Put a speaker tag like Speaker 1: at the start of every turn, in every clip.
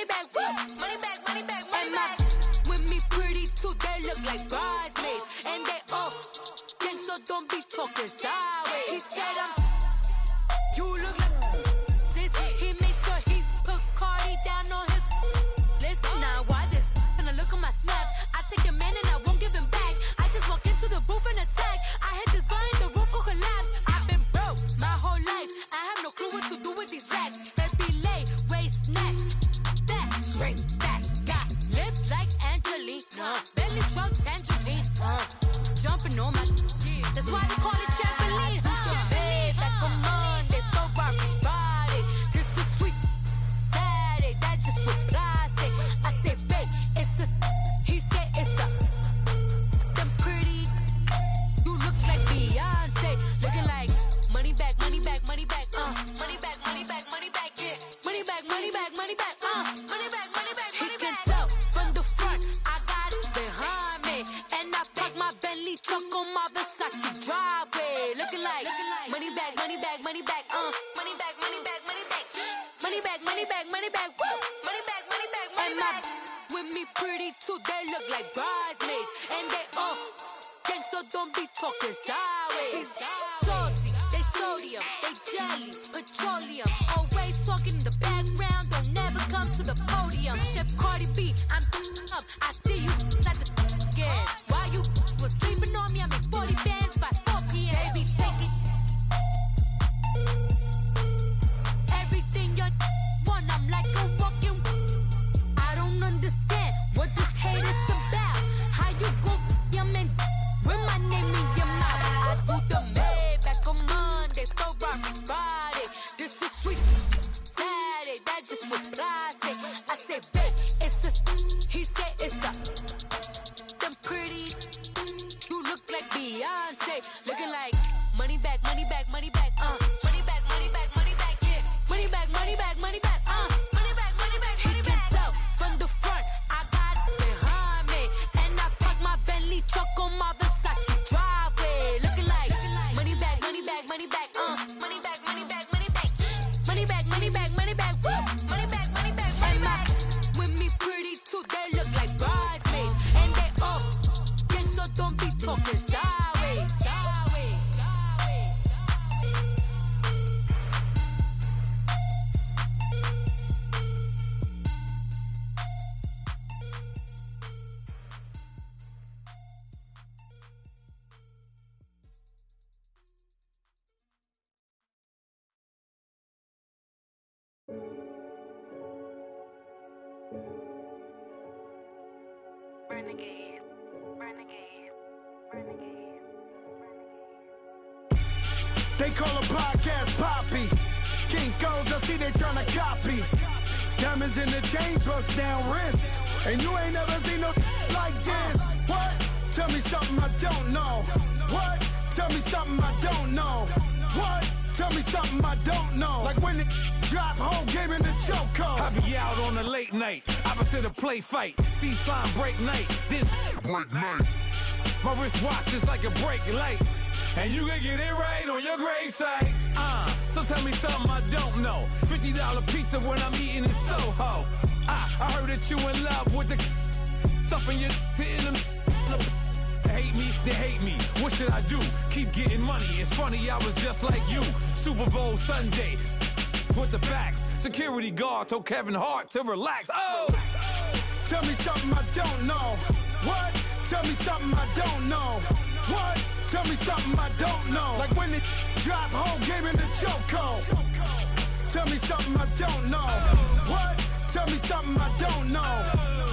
Speaker 1: money back, money back, money back, money back. With me pretty too, they look like bridesmaids, and they all think so. Don't be talking sideways. He said you look like this. He make sure he put Cardi down on his list. Now why this? Gonna look at my snap. I take your man and I won't give him back. I just walk into the booth and attack. I hit this button, the roof will collapse. I've been broke my whole life. I have no clue what to do with these racks. That be lay, waist snatch, that shrink back. Got lips like Angelina, belly truck tangerine, jumping on my. That's why they call it trampoline. Babe, like a Monday, throw everybody. This is sweet Saturday, that's just with plastic. I say, babe, it's a. He said it's a. Them pretty. You look like Beyonce, looking like money back, money back, money back, money back, money back, money back, yeah. Money back, money back, money back, money back, money back. He can tell from the front, I got it behind me, and I park my Bentley truck on my Versace driveway, looking like money back, money back, money back, money back, money back, money back, money back, money back, money back, woo, money back, money back, money back. With me pretty too, they look like bridesmaids, and they all gang, so don't be talking sideways. Salty, they sodium, they jelly, petroleum, always talking in the background, don't never come to the podium. Chef Cardi B, I'm up, I see you like the again. Why you was sleeping on me? I make 40 bands by 4 p.m. They be taking everything you want. I'm like a walking. I don't understand what this hate is about. How you go, your man, with my name in your mouth? I do the Maybach on Monday, throw everybody. This is sweet Saturday, that's just with plastic. I say, babe, it's a. He said it's a. Them pretty. You look like Beyonce, looking like money back, money back, money back, money back, money back, money back, yeah. Money back, money back, money back, money back, money back, money back. He can tell from the front, I got it behind me, and I park my Bentley truck on my Versace driveway, looking like money back, money back, money back, money back, money back, money back, money back, money back, money back, woo, money back, money back, money back. With me pretty too, they look like bridesmaids, and they all gang, so don't be talking sideways, sideways, sideways. Renegade, renegade, renegade, renegade.
Speaker 2: They call a podcast Poppy. Kinkos, I see they tryna copy. Diamonds in the chains, bust down wrists. And you ain't never seen no like this. What? Tell me something I don't know. What? Tell me something I don't know. What? Tell me something I don't know. Like when it drop, whole game in the chokehold.
Speaker 3: I be out on a late night, opposite a play fight. See sign break night, this break night. My wristwatch is like a brake light, and you can get it right on your gravesite. So tell me something I don't know. $50 pizza when I'm eating in Soho. I heard that you in love with the stuff in your in them. Hate me, they hate me. What should I do? Keep getting money. It's funny, I was just like you. Super Bowl Sunday. With the facts. Security guard told Kevin Hart to relax. Oh!
Speaker 2: Tell me something I don't know. What? Tell me something I don't know. What? Tell me something I don't know. Like when it drop, whole game in the chokehold. Tell me something I don't know. What? Tell me something I don't know.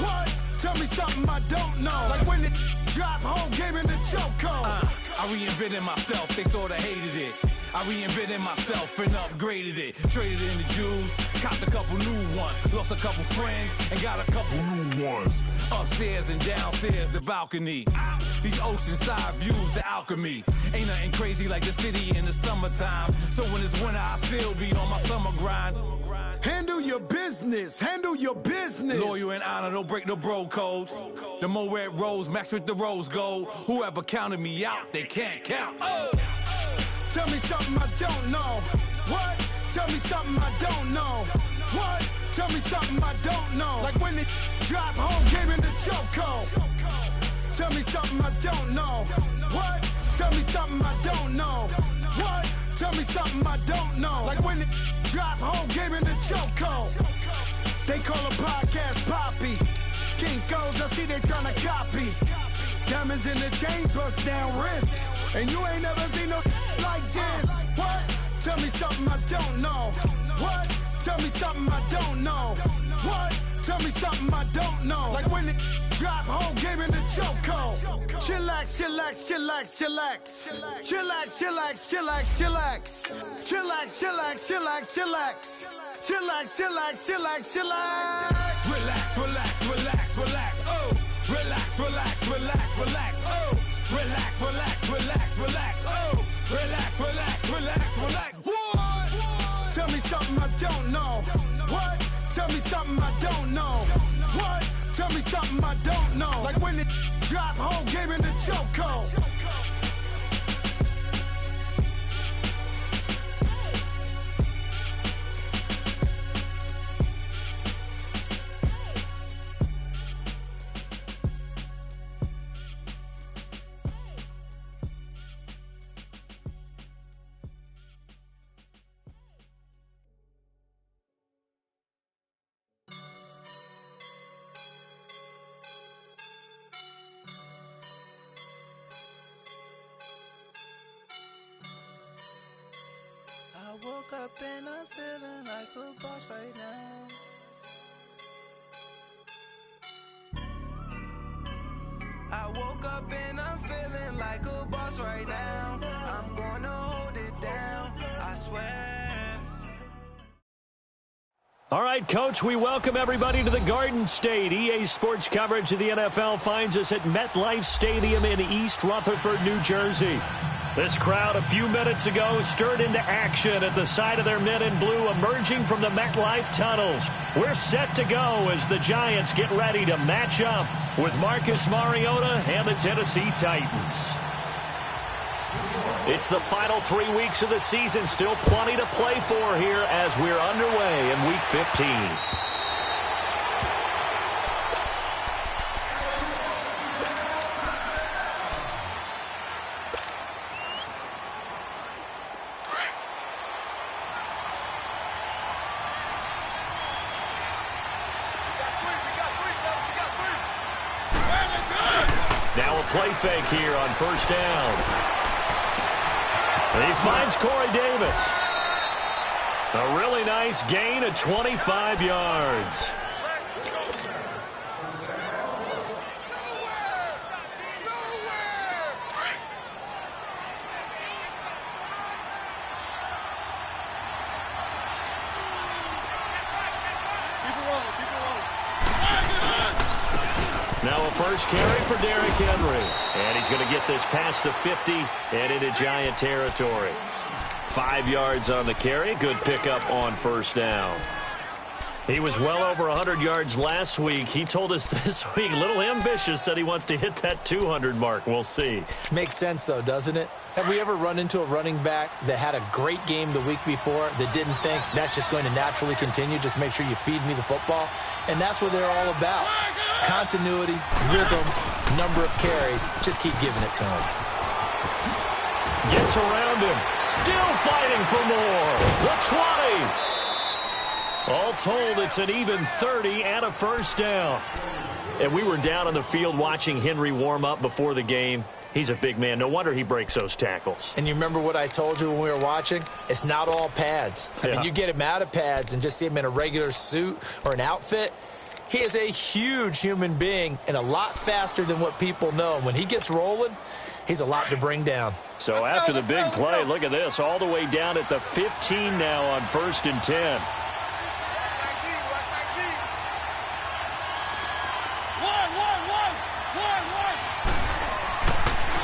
Speaker 2: What? Tell me something I don't know. Like when it drop, whole game in the chokehold.
Speaker 3: I reinvented myself, they sorta hated it. I reinvented myself and upgraded it. Traded in the jewels, copped a couple new ones. Lost a couple friends and got a couple new ones. Upstairs and downstairs, the balcony. These oceanside views, the alchemy. Ain't nothing crazy like the city in the summertime. So when it's winter, I still be on my summer grind.
Speaker 2: Handle your business, handle your business.
Speaker 3: Loyal and honor, don't break the bro codes. The more red rose, match with the rose gold. Whoever counted me out, they can't count. Oh!
Speaker 2: Tell me something I don't know. What? Tell me something I don't know. What? Tell me something I don't know. Like when it drop home, game in the chokehold. Tell me something I don't know. What? Tell me something I don't know. What? Tell me something I don't know. Like when it drop home, game in the chokehold. They call a podcast Poppy. Kinkos, I see they tryna copy. Diamonds in the chains, bust down wrists. And you ain't never seen no like this. What? Tell me something I don't know. What? Tell me something I don't know. What? Tell me something I don't know. Like when it drop home, game in the chokehold. Chillax, chillax, chillax, chillax. Chillax, chillax, chillax, chillax. Chillax, chillax, chillax, chillax. Chillax, chillax, chillax, chillax.
Speaker 3: Relax, relax, relax, relax. Oh, relax, relax, relax, relax. Oh, relax, relax, relax, relax. Oh, relax, relax, relax, relax. What?
Speaker 2: Tell me something I don't know. What? Tell me something I don't know. What? Tell me something I don't know. Like when it drop home, game in the chokehold.
Speaker 4: I woke up and I'm feeling like a boss right now. I woke up and I'm feeling like a boss right now. I'm gonna hold it down, I swear.
Speaker 5: All right, Coach, we welcome everybody to the Garden State. EA Sports coverage of the NFL finds us at MetLife Stadium in East Rutherford, New Jersey. This crowd a few minutes ago stirred into action at the side of their men in blue emerging from the MetLife tunnels. We're set to go as the Giants get ready to match up with Marcus Mariota and the Tennessee Titans. It's the final 3 weeks of the season. Still plenty to play for here as we're underway in Week 15. Now a play fake here on first down. He finds Corey Davis. A really nice gain of 25 yards. Now a first carry for Derrick Henry. And he's going to get this past the 50 and into Giant territory. 5 yards on the carry. Good pickup on first down. He was well over 100 yards last week. He told us this week, a little ambitious, said he wants to hit that 200 mark. We'll see.
Speaker 6: Makes sense, though, doesn't it? Have we ever run into a running back that had a great game the week before that didn't think that's just going to naturally continue? Just make sure you feed me the football. And that's what they're all about. Continuity, rhythm, number of carries. Just keep giving it to him.
Speaker 5: Gets around him. Still fighting for more. The 20. All told, it's an even 30 and a first down. And we were down on the field watching Henry warm up before the game. He's a big man. No wonder he breaks those tackles.
Speaker 6: And you remember what I told you when we were watching? It's not all pads. I mean, you get him out of pads and just see him in a regular suit or an outfit. He is a huge human being and a lot faster than what people know. When he gets rolling, he's a lot to bring down.
Speaker 5: So after the big play, look at this, all the way down at the 15 now on 1st and 10.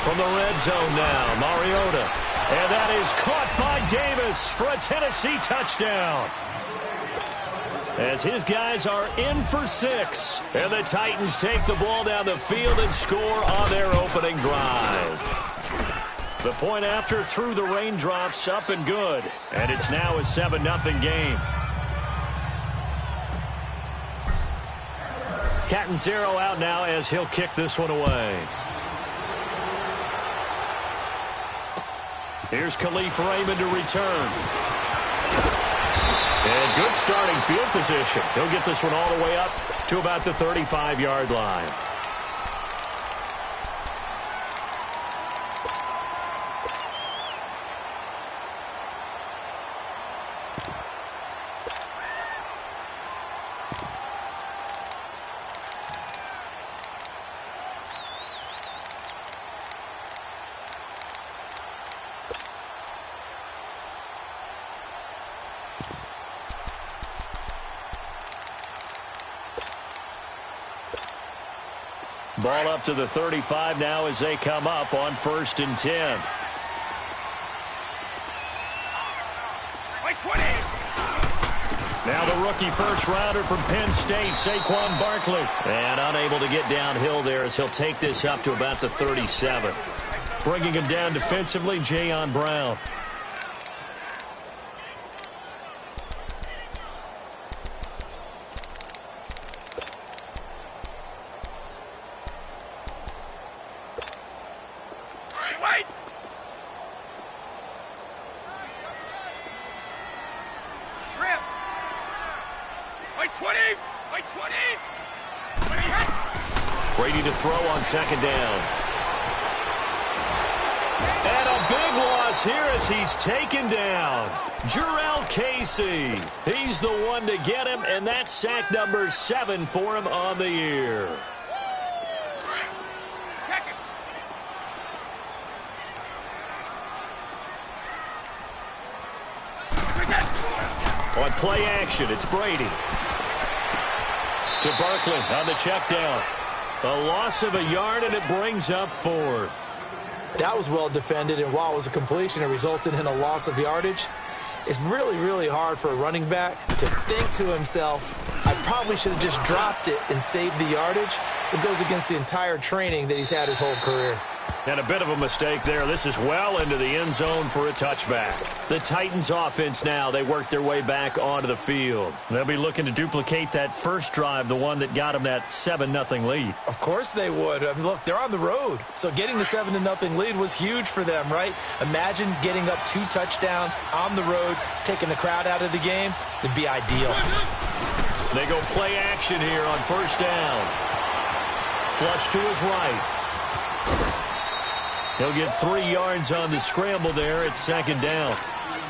Speaker 5: From the red zone now, Mariota. And that is caught by Davis for a Tennessee touchdown. As his guys are in for 6. And the Titans take the ball down the field and score on their opening drive. The point after through the raindrops, up and good. And it's now a 7-0 game. Catanzaro out now as he'll kick this one away. Here's Khalif Raymond to return. And good starting field position. He'll get this one all the way up to about the 35-yard line. Ball up to the 35 now as they come up on 1st and 10. Now the rookie first-rounder from Penn State, Saquon Barkley. And unable to get downhill there as he'll take this up to about the 37. Bringing him down defensively, Jayon Brown. Brady to throw on 2nd down. And a big loss here as he's taken down. Jurrell Casey. He's the one to get him, and that's sack number 7 for him on the year. On play action, it's Brady. To Barkley on the check down. A loss of a yard, and it brings up 4th.
Speaker 6: That was well defended, and while it was a completion, it resulted in a loss of yardage. It's really, really hard for a running back to think to himself, I probably should have just dropped it and saved the yardage. It goes against the entire training that he's had his whole career.
Speaker 5: And a bit of a mistake there. This is well into the end zone for a touchback. The Titans offense now, they work their way back onto the field. They'll be looking to duplicate that first drive, the one that got them that 7-0 lead.
Speaker 6: Of course they would. I mean, look, they're on the road. So getting the 7-0 lead was huge for them, right? Imagine getting up 2 touchdowns on the road, taking the crowd out of the game. It'd be ideal.
Speaker 5: They go play action here on 1st down. Flush to his right. He'll get 3 yards on the scramble there at 2nd down.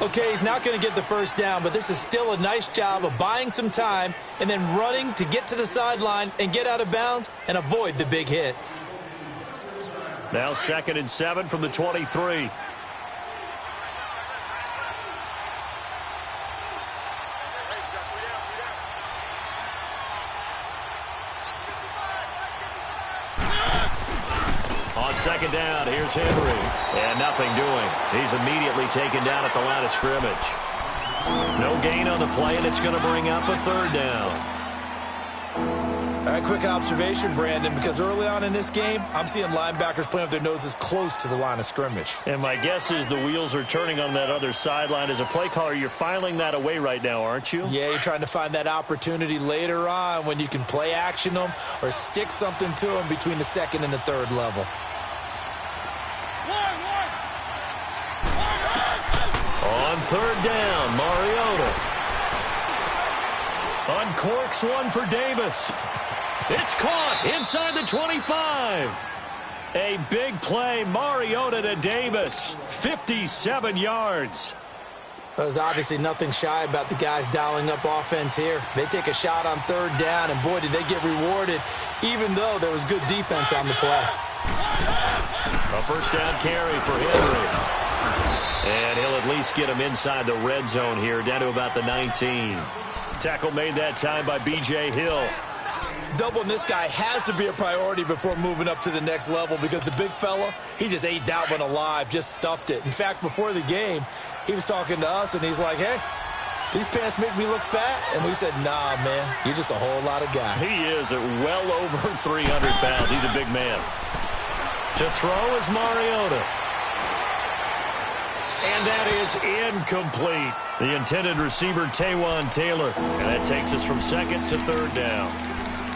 Speaker 6: Okay, he's not going to get the first down, but this is still a nice job of buying some time and then running to get to the sideline and get out of bounds and avoid the big hit.
Speaker 5: Now 2nd and 7 from the 23. On 2nd down, here's Henry. And nothing doing. He's immediately taken down at the line of scrimmage. No gain on the play, and it's going to bring up a 3rd down.
Speaker 6: All right, quick observation, Brandon, because early on in this game, I'm seeing linebackers playing with their noses close to the line of scrimmage.
Speaker 5: And my guess is the wheels are turning on that other sideline. As a play caller, you're filing that away right now, aren't you?
Speaker 6: Yeah, you're trying to find that opportunity later on when you can play action them or stick something to them between the 2nd and the 3rd level.
Speaker 5: On 3rd down, Mariota. Uncorks one for Davis. It's caught inside the 25. A big play, Mariota to Davis. 57 yards.
Speaker 6: There's obviously nothing shy about the guys dialing up offense here. They take a shot on 3rd down, and boy, did they get rewarded, even though there was good defense on the play.
Speaker 5: A 1st down carry for Henry. And he'll at least get him inside the red zone here, down to about the 19. Tackle made that time by B.J. Hill.
Speaker 6: Doubling this guy has to be a priority before moving up to the next level because the big fella, he just ate that one alive, just stuffed it. In fact, before the game, he was talking to us, and he's like, hey, these pants make me look fat. And we said, nah, man, you're just a whole lot of guy.
Speaker 5: He is at well over 300 pounds. He's a big man. To throw is Mariota. And that is incomplete. The intended receiver, Taywan Taylor. And that takes us from 2nd to 3rd down.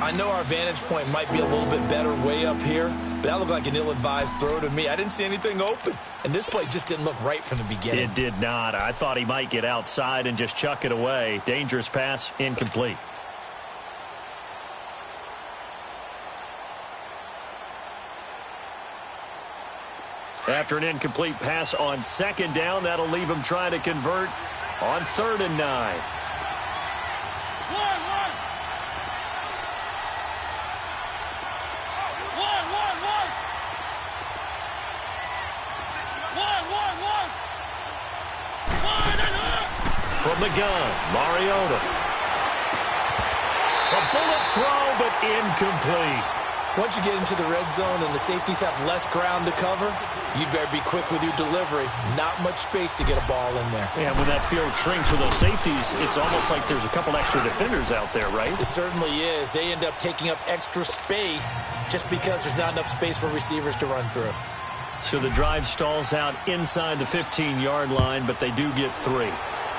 Speaker 6: I know our vantage point might be a little bit better way up here, but that looked like an ill-advised throw to me. I didn't see anything open, and this play just didn't look right from the beginning.
Speaker 5: It did not. I thought he might get outside and just chuck it away. Dangerous pass, incomplete. After an incomplete pass on second down, that'll leave him trying to convert on 3rd and 9. From the gun, Mariota. A bullet throw, but incomplete.
Speaker 6: Once you get into the red zone and the safeties have less ground to cover, you better be quick with your delivery. Not much space to get a ball in there.
Speaker 5: Yeah, when that field shrinks with those safeties, it's almost like there's a couple extra defenders out there, right?
Speaker 6: It certainly is. They end up taking up extra space just because there's not enough space for receivers to run through.
Speaker 5: So the drive stalls out inside the 15-yard line, but they do get 3.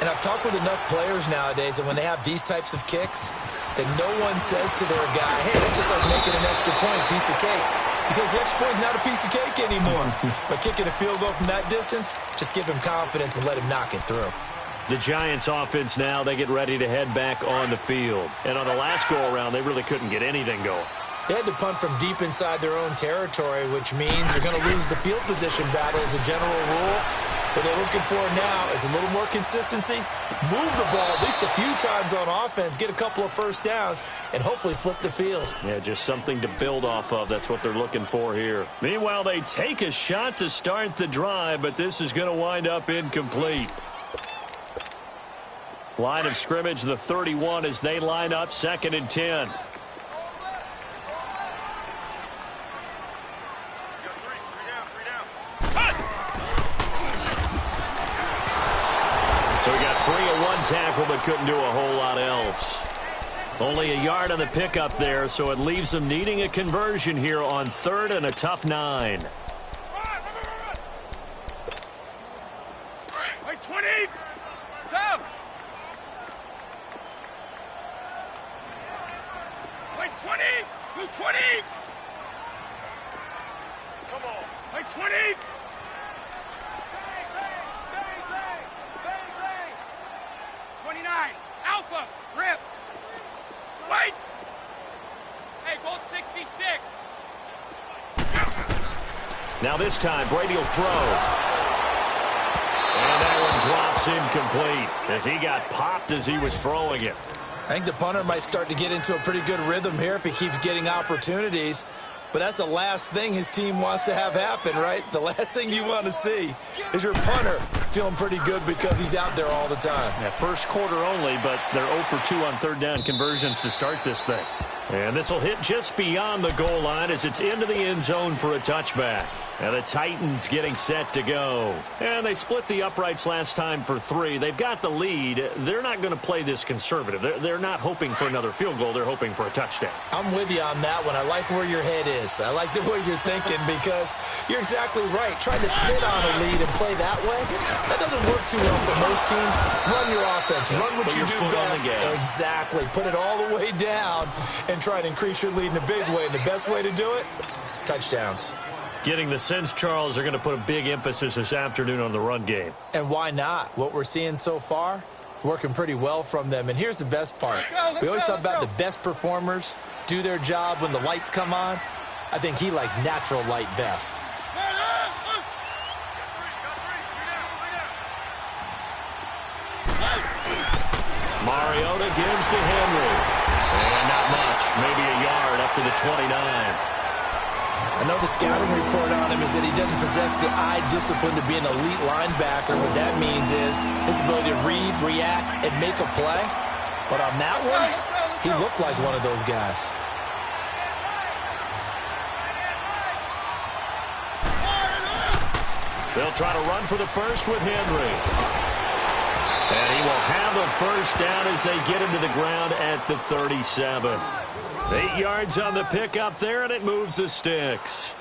Speaker 6: And I've talked with enough players nowadays that when they have these types of kicks, that no one says to their guy, hey, that's just like making an extra point, piece of cake. Because the extra point is not a piece of cake anymore. But kicking a field goal from that distance, just give him confidence and let him knock it through.
Speaker 5: The Giants offense now, they get ready to head back on the field. And on the last go-around, they really couldn't get anything going.
Speaker 6: They had to punt from deep inside their own territory, which means you're going to lose the field position battle as a general rule. What they're looking for now is a little more consistency, move the ball at least a few times on offense, get a couple of first downs, and hopefully flip the field.
Speaker 5: Yeah, just something to build off of. That's what they're looking for here. Meanwhile, they take a shot to start the drive, but this is going to wind up incomplete. Line of scrimmage, the 31, as they line up 2nd and 10. So we got 3 on one tackle, but couldn't do a whole lot else. Only a yard on the pickup there, so it leaves them needing a conversion here on 3rd and a tough 9.
Speaker 2: Wait, 20! Stop! Wait, 20! Move 20! Come on! Wait, 20! 29, Alpha, rip. Wait. Hey, Gold 66.
Speaker 5: Now this time, Brady will throw. And that one drops incomplete as he got popped as he was throwing it.
Speaker 6: I think the punter might start to get into a pretty good rhythm here if he keeps getting opportunities. But that's the last thing his team wants to have happen, right? The last thing you want to see is your punter feeling pretty good because he's out there all the time.
Speaker 5: Yeah, first quarter only, but they're 0 for 2 on 3rd down conversions to start this thing. And this will hit just beyond the goal line as it's into the end zone for a touchback. And the Titans getting set to go. And they split the uprights last time for 3. They've got the lead. They're not going to play this conservative. They're not hoping for another field goal. They're hoping for a touchdown.
Speaker 6: I'm with you on that one. I like where your head is. I like the way you're thinking because you're exactly right. Trying to sit on a lead and play that way, that doesn't work too well for most teams. Run your offense. Run what you do best. Exactly. Put it all the way down and try to increase your lead in a big way. And the best way to do it, touchdowns.
Speaker 5: Getting the sense, Charles, they're going to put a big emphasis this afternoon on the run game.
Speaker 6: And why not? What we're seeing so far is working pretty well from them. And here's the best part. We always talk about the best performers do their job when the lights come on. I think he likes natural light best.
Speaker 5: Mariota gives to Henry. And not much, maybe a yard up to the 29.
Speaker 6: I know the scouting report on him is that he doesn't possess the eye discipline to be an elite linebacker. What that means is his ability to read, react, and make a play. But on that one, he looked like one of those guys.
Speaker 5: They'll try to run for the first with Henry. And he will have a first down as they get him to the ground at the 37. 8 yards on the pickup there, and it moves the sticks.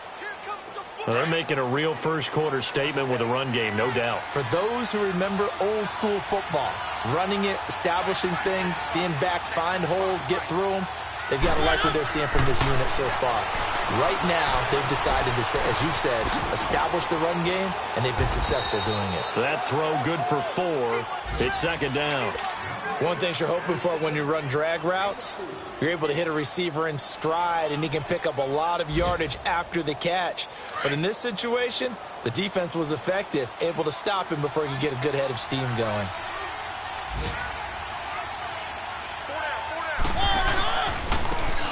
Speaker 5: Well, they're making a real first-quarter statement with a run game, no doubt.
Speaker 6: For those who remember old-school football, running it, establishing things, seeing backs find holes, get through them, They've got to like what they're seeing from this unit so far. Right now, they've decided to, as you said, establish the run game, and they've been successful doing it.
Speaker 5: That throw good for 4. It's second down.
Speaker 6: One thing you're hoping for when you run drag routes, you're able to hit a receiver in stride, and he can pick up a lot of yardage after the catch. But in this situation, the defense was effective, able to stop him before he could get a good head of steam going.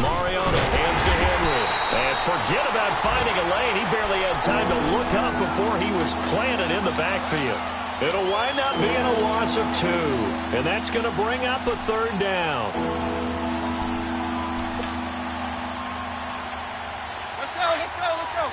Speaker 5: Mariota hands to Henry. And forget about finding a lane. He barely had time to look up before he was planted in the backfield. It'll wind up being a loss of 2. And that's going to bring up a third down.
Speaker 2: Let's go, let's go, let's go.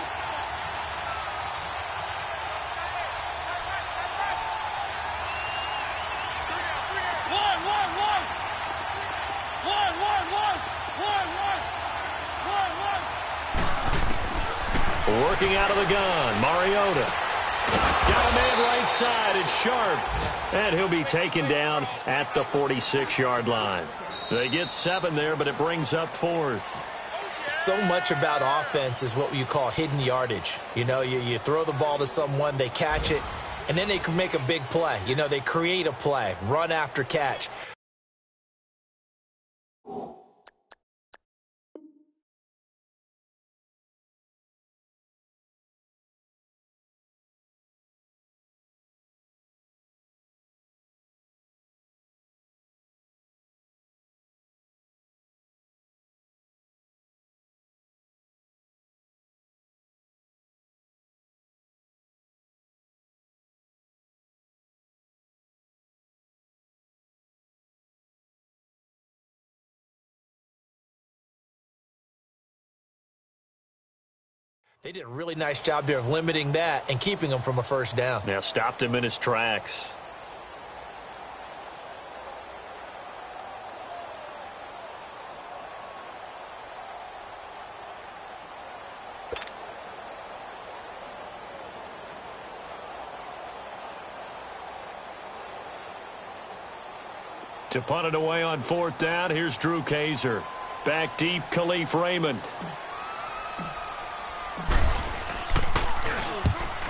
Speaker 5: Working out of the gun, Mariota. Got a man right side. It's Sharp. And he'll be taken down at the 46-yard line. They get 7 there, but it brings up 4th.
Speaker 6: So much about offense is what you call hidden yardage. You know, you throw the ball to someone, they catch it, and then they can make a big play. You know, they create a play, run after catch. They did a really nice job there of limiting that and keeping him from a first down.
Speaker 5: Now stopped him in his tracks. To punt it away on 4th down, here's Drew Kaiser. Back deep, Khalif Raymond.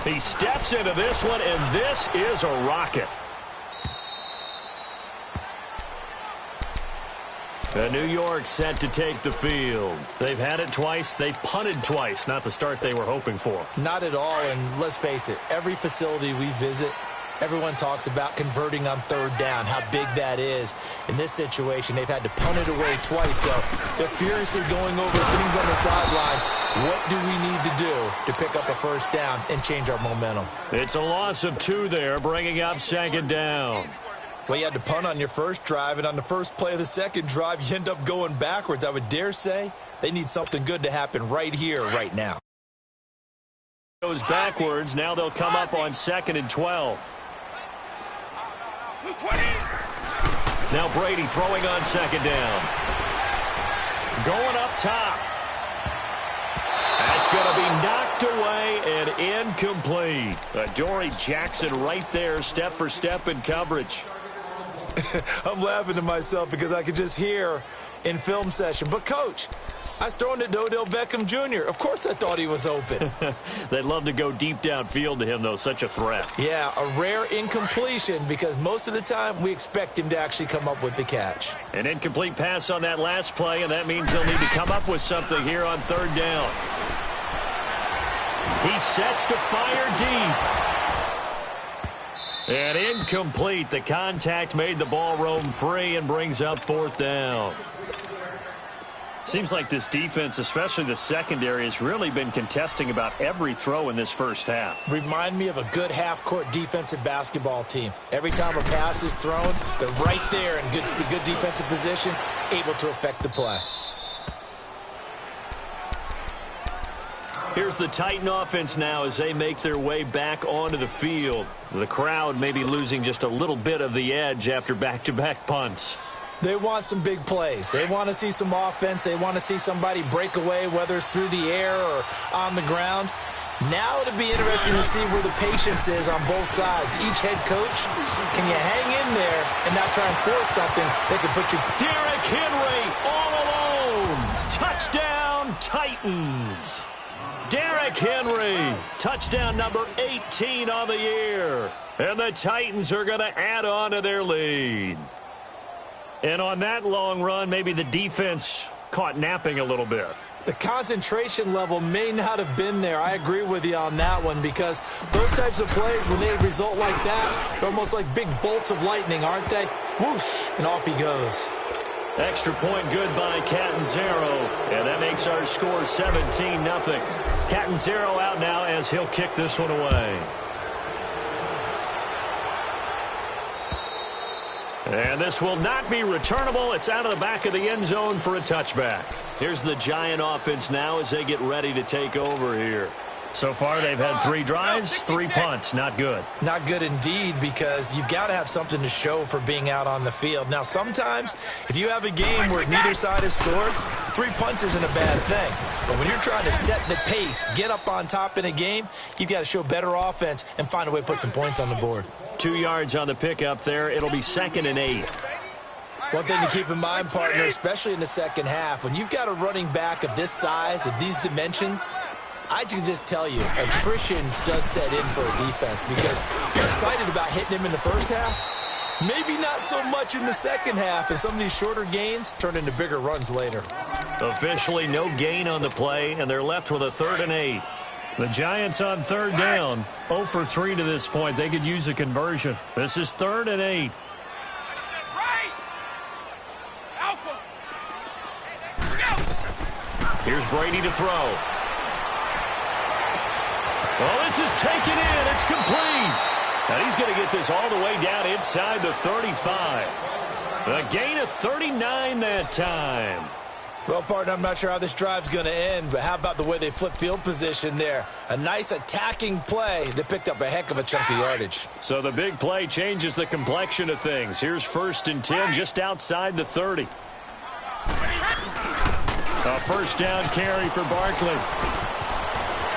Speaker 5: He steps into this one, and this is a rocket. New York set to take the field. They've had it twice. They've punted twice. Not the start they were hoping for.
Speaker 6: Not at all, and let's face it, every facility we visit, everyone talks about converting on 3rd down, how big that is. In this situation, they've had to punt it away twice, so they're furiously going over things on the sidelines. What do we need to do to pick up a first down and change our momentum?
Speaker 5: It's a loss of 2 there, bringing up 2nd down.
Speaker 6: Well, you had to punt on your first drive, and on the first play of the second drive, you end up going backwards. I would dare say they need something good to happen right here, right now.
Speaker 5: Goes backwards. Now they'll come up on 2nd and 12. Now Brady throwing on 2nd down. Going up top. That's going to be knocked away and incomplete. Adoree Jackson right there, step for step in coverage.
Speaker 6: I'm laughing to myself because I could just hear in film session. But, Coach, I was throwing it to Odell Beckham Jr. Of course I thought he was open.
Speaker 5: They'd love to go deep downfield to him, though. Such a threat.
Speaker 6: Yeah, a rare incompletion because most of the time we expect him to actually come up with the catch.
Speaker 5: An incomplete pass on that last play, and that means they'll need to come up with something here on 3rd down. He sets to fire deep. And incomplete. The contact made the ball roam free and brings up 4th down. Seems like this defense, especially the secondary, has really been contesting about every throw in this first half.
Speaker 6: Remind me of a good half-court defensive basketball team. Every time a pass is thrown, they're right there in good defensive position, able to affect the play.
Speaker 5: Here's the Titan offense now as they make their way back onto the field. The crowd may be losing just a little bit of the edge after back-to-back punts.
Speaker 6: They want some big plays. They want to see some offense. They want to see somebody break away, whether it's through the air or on the ground. Now it'll be interesting to see where the patience is on both sides. Each head coach, can you hang in there and not try and force something that can put you...
Speaker 5: Derrick Henry all alone. Touchdown, Titans. Derrick Henry, touchdown number 18 on the year. And the Titans are going to add on to their lead. And on that long run, maybe the defense caught napping a little bit.
Speaker 6: The concentration level may not have been there. I agree with you on that one, because those types of plays, when they result like that, they're almost like big bolts of lightning, aren't they? Whoosh, and off he goes.
Speaker 5: Extra point good by Catanzaro, and that makes our score 17-0. Catanzaro out now as he'll kick this one away. And this will not be returnable. It's out of the back of the end zone for a touchback. Here's the Giant offense now as they get ready to take over here. So far, they've had 3 drives, 3 punts. Not good. Not good indeed, because you've got to have something to show for being out on the field. Now, sometimes, if you have a game where neither side has scored, 3 punts isn't a bad thing. But when you're trying to set the pace, get up on top in a game, you've got to show better offense and find a way to put some points on the board. 2 yards on the pickup there. It'll be 2nd and 8.
Speaker 6: One thing to keep in mind, partner, especially in the second half, when you've got a running back of this size, of these dimensions, I can just tell you, attrition does set in for a defense, because you're excited about hitting him in the first half. Maybe not so much in the second half, and some of these shorter gains turn into bigger runs later.
Speaker 5: Officially no gain on the play, and they're left with a 3rd and 8. The Giants on 3rd down, 0 for 3 to this point. They could use a conversion. This is 3rd and 8. Here's Brady to throw. Well, this is taken in. It's complete. And he's going to get this all the way down inside the 35. A gain of 39 that time.
Speaker 6: Well, partner, I'm not sure how this drive's going to end, but how about the way they flipped field position there? A nice attacking play that picked up a heck of a chunk of yardage.
Speaker 5: So the big play changes the complexion of things. Here's 1st and 10 just outside the 30. A 1st down carry for Barkley.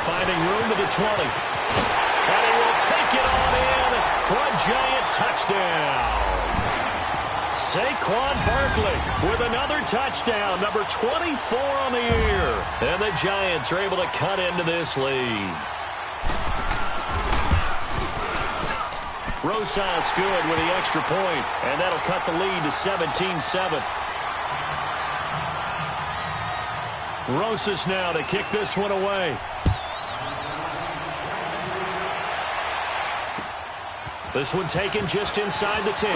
Speaker 5: Finding room to the 20. And he will take it on in for a Giant touchdown. Saquon Barkley with another touchdown, number 24 on the year. And the Giants are able to cut into this lead. Rosas good with the extra point, and that'll cut the lead to 17-7. Rosas now to kick this one away. This one taken just inside the 10.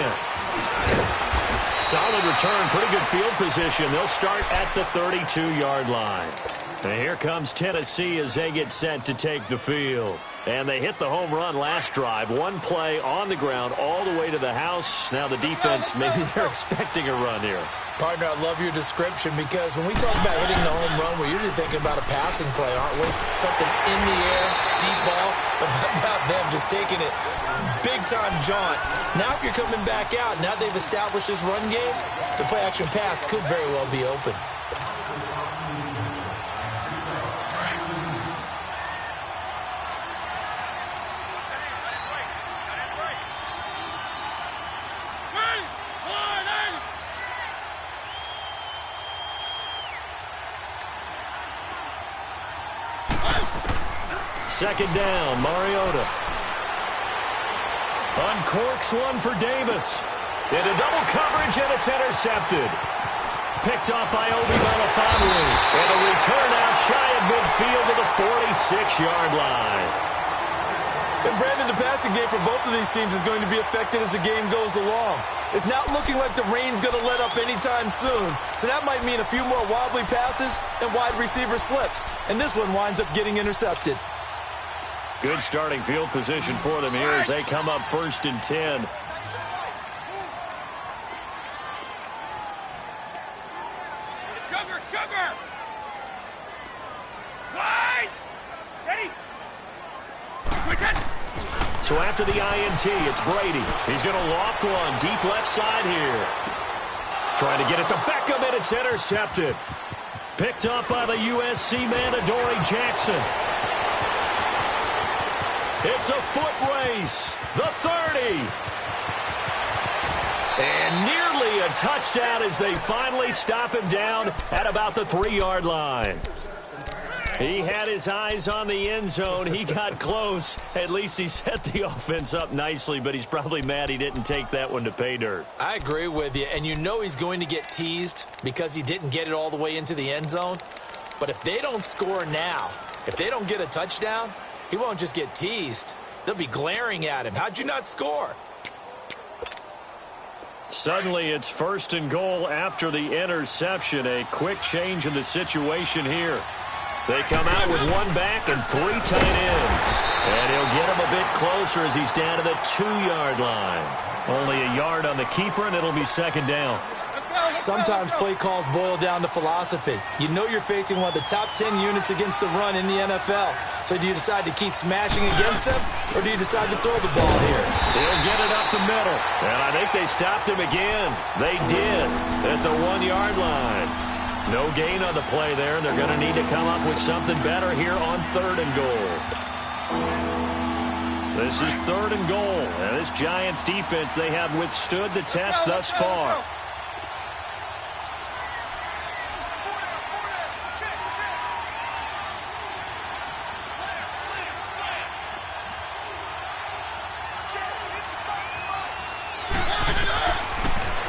Speaker 5: Solid return, pretty good field position. They'll start at the 32-yard line. And here comes Tennessee as they get set to take the field. And they hit the home run last drive. One play on the ground all the way to the house. Now the defense, maybe they're expecting a run here.
Speaker 6: Partner, I love your description, because when we talk about hitting the home run, we're usually thinking about a passing play, aren't we? Something in the air, deep ball. But how about them just taking it big-time jaunt? Now if you're coming back out, now they've established this run game, the play-action pass could very well be open.
Speaker 5: Second down, Mariota. Uncorks one for Davis. Into double coverage, and it's intercepted. Picked off by Obi Melifonwu. And a return out shy of midfield to the 46-yard line.
Speaker 6: And Brandon, the passing game for both of these teams is going to be affected as the game goes along. It's not looking like the rain's going to let up anytime soon. So that might mean a few more wobbly passes and wide receiver slips. And this one winds up getting intercepted.
Speaker 5: Good starting field position for them here as they come up 1st and 10.
Speaker 2: Sugar! Wide! Ready?
Speaker 5: So after the INT, it's Brady. He's going to loft one deep left side here. Trying to get it to Beckham, and it's intercepted. Picked up by the USC man, Adoree Jackson. It's a foot race. The 30. And nearly a touchdown as they finally stop him down at about the 3-yard line. He had his eyes on the end zone. He got close. At least he set the offense up nicely, but he's probably mad he didn't take that one to pay dirt.
Speaker 6: I agree with you, and you know he's going to get teased because he didn't get it all the way into the end zone. But if they don't score now, if they don't get a touchdown, he won't just get teased. They'll be glaring at him. How'd you not score?
Speaker 5: Suddenly, it's 1st and goal after the interception. A quick change in the situation here. They come out with 1 back and 3 tight ends. And he'll get him a bit closer as he's down to the 2-yard line. Only a yard on the keeper, and it'll be 2nd down.
Speaker 6: Sometimes play calls boil down to philosophy. You know you're facing one of the top 10 units against the run in the NFL. So do you decide to keep smashing against them, or do you decide to throw the ball here?
Speaker 5: He'll get it up the middle. And I think they stopped him again. They did at the 1-yard line. No gain on the play there. They're going to need to come up with something better here on 3rd and goal. This is 3rd and goal. And this Giants defense, they have withstood the test thus far.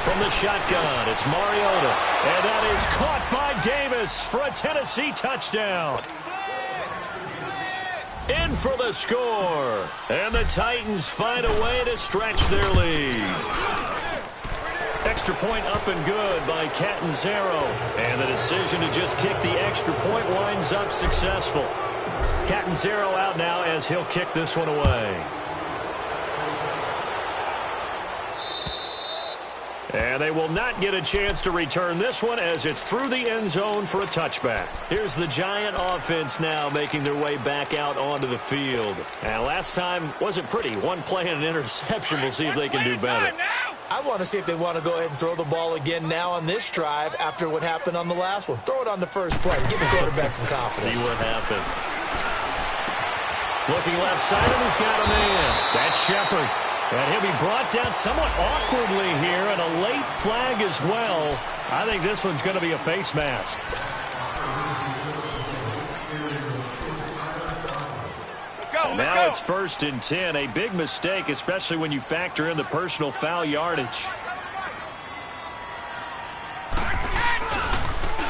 Speaker 5: From the shotgun, it's Mariota. And that is caught by Davis for a Tennessee touchdown. In for the score. And the Titans find a way to stretch their lead. Extra point up and good by Catanzaro. And the decision to just kick the extra point winds up successful. Catanzaro out now as he'll kick this one away. And they will not get a chance to return this one as it's through the end zone for a touchback. Here's the Giant offense now making their way back out onto the field. And last time wasn't pretty. 1 play and an interception. We'll see if they can do better.
Speaker 6: I want to see if they want to go ahead and throw the ball again now on this drive after what happened on the last one. Throw it on the first play. Give the quarterback some confidence.
Speaker 5: See what happens. Looking left side, and he's got a man. That's Shepard. And he'll be brought down somewhat awkwardly here, and a late flag as well. I think this one's going to be a face mask. Now it's 1st and 10. A big mistake, especially when you factor in the personal foul yardage.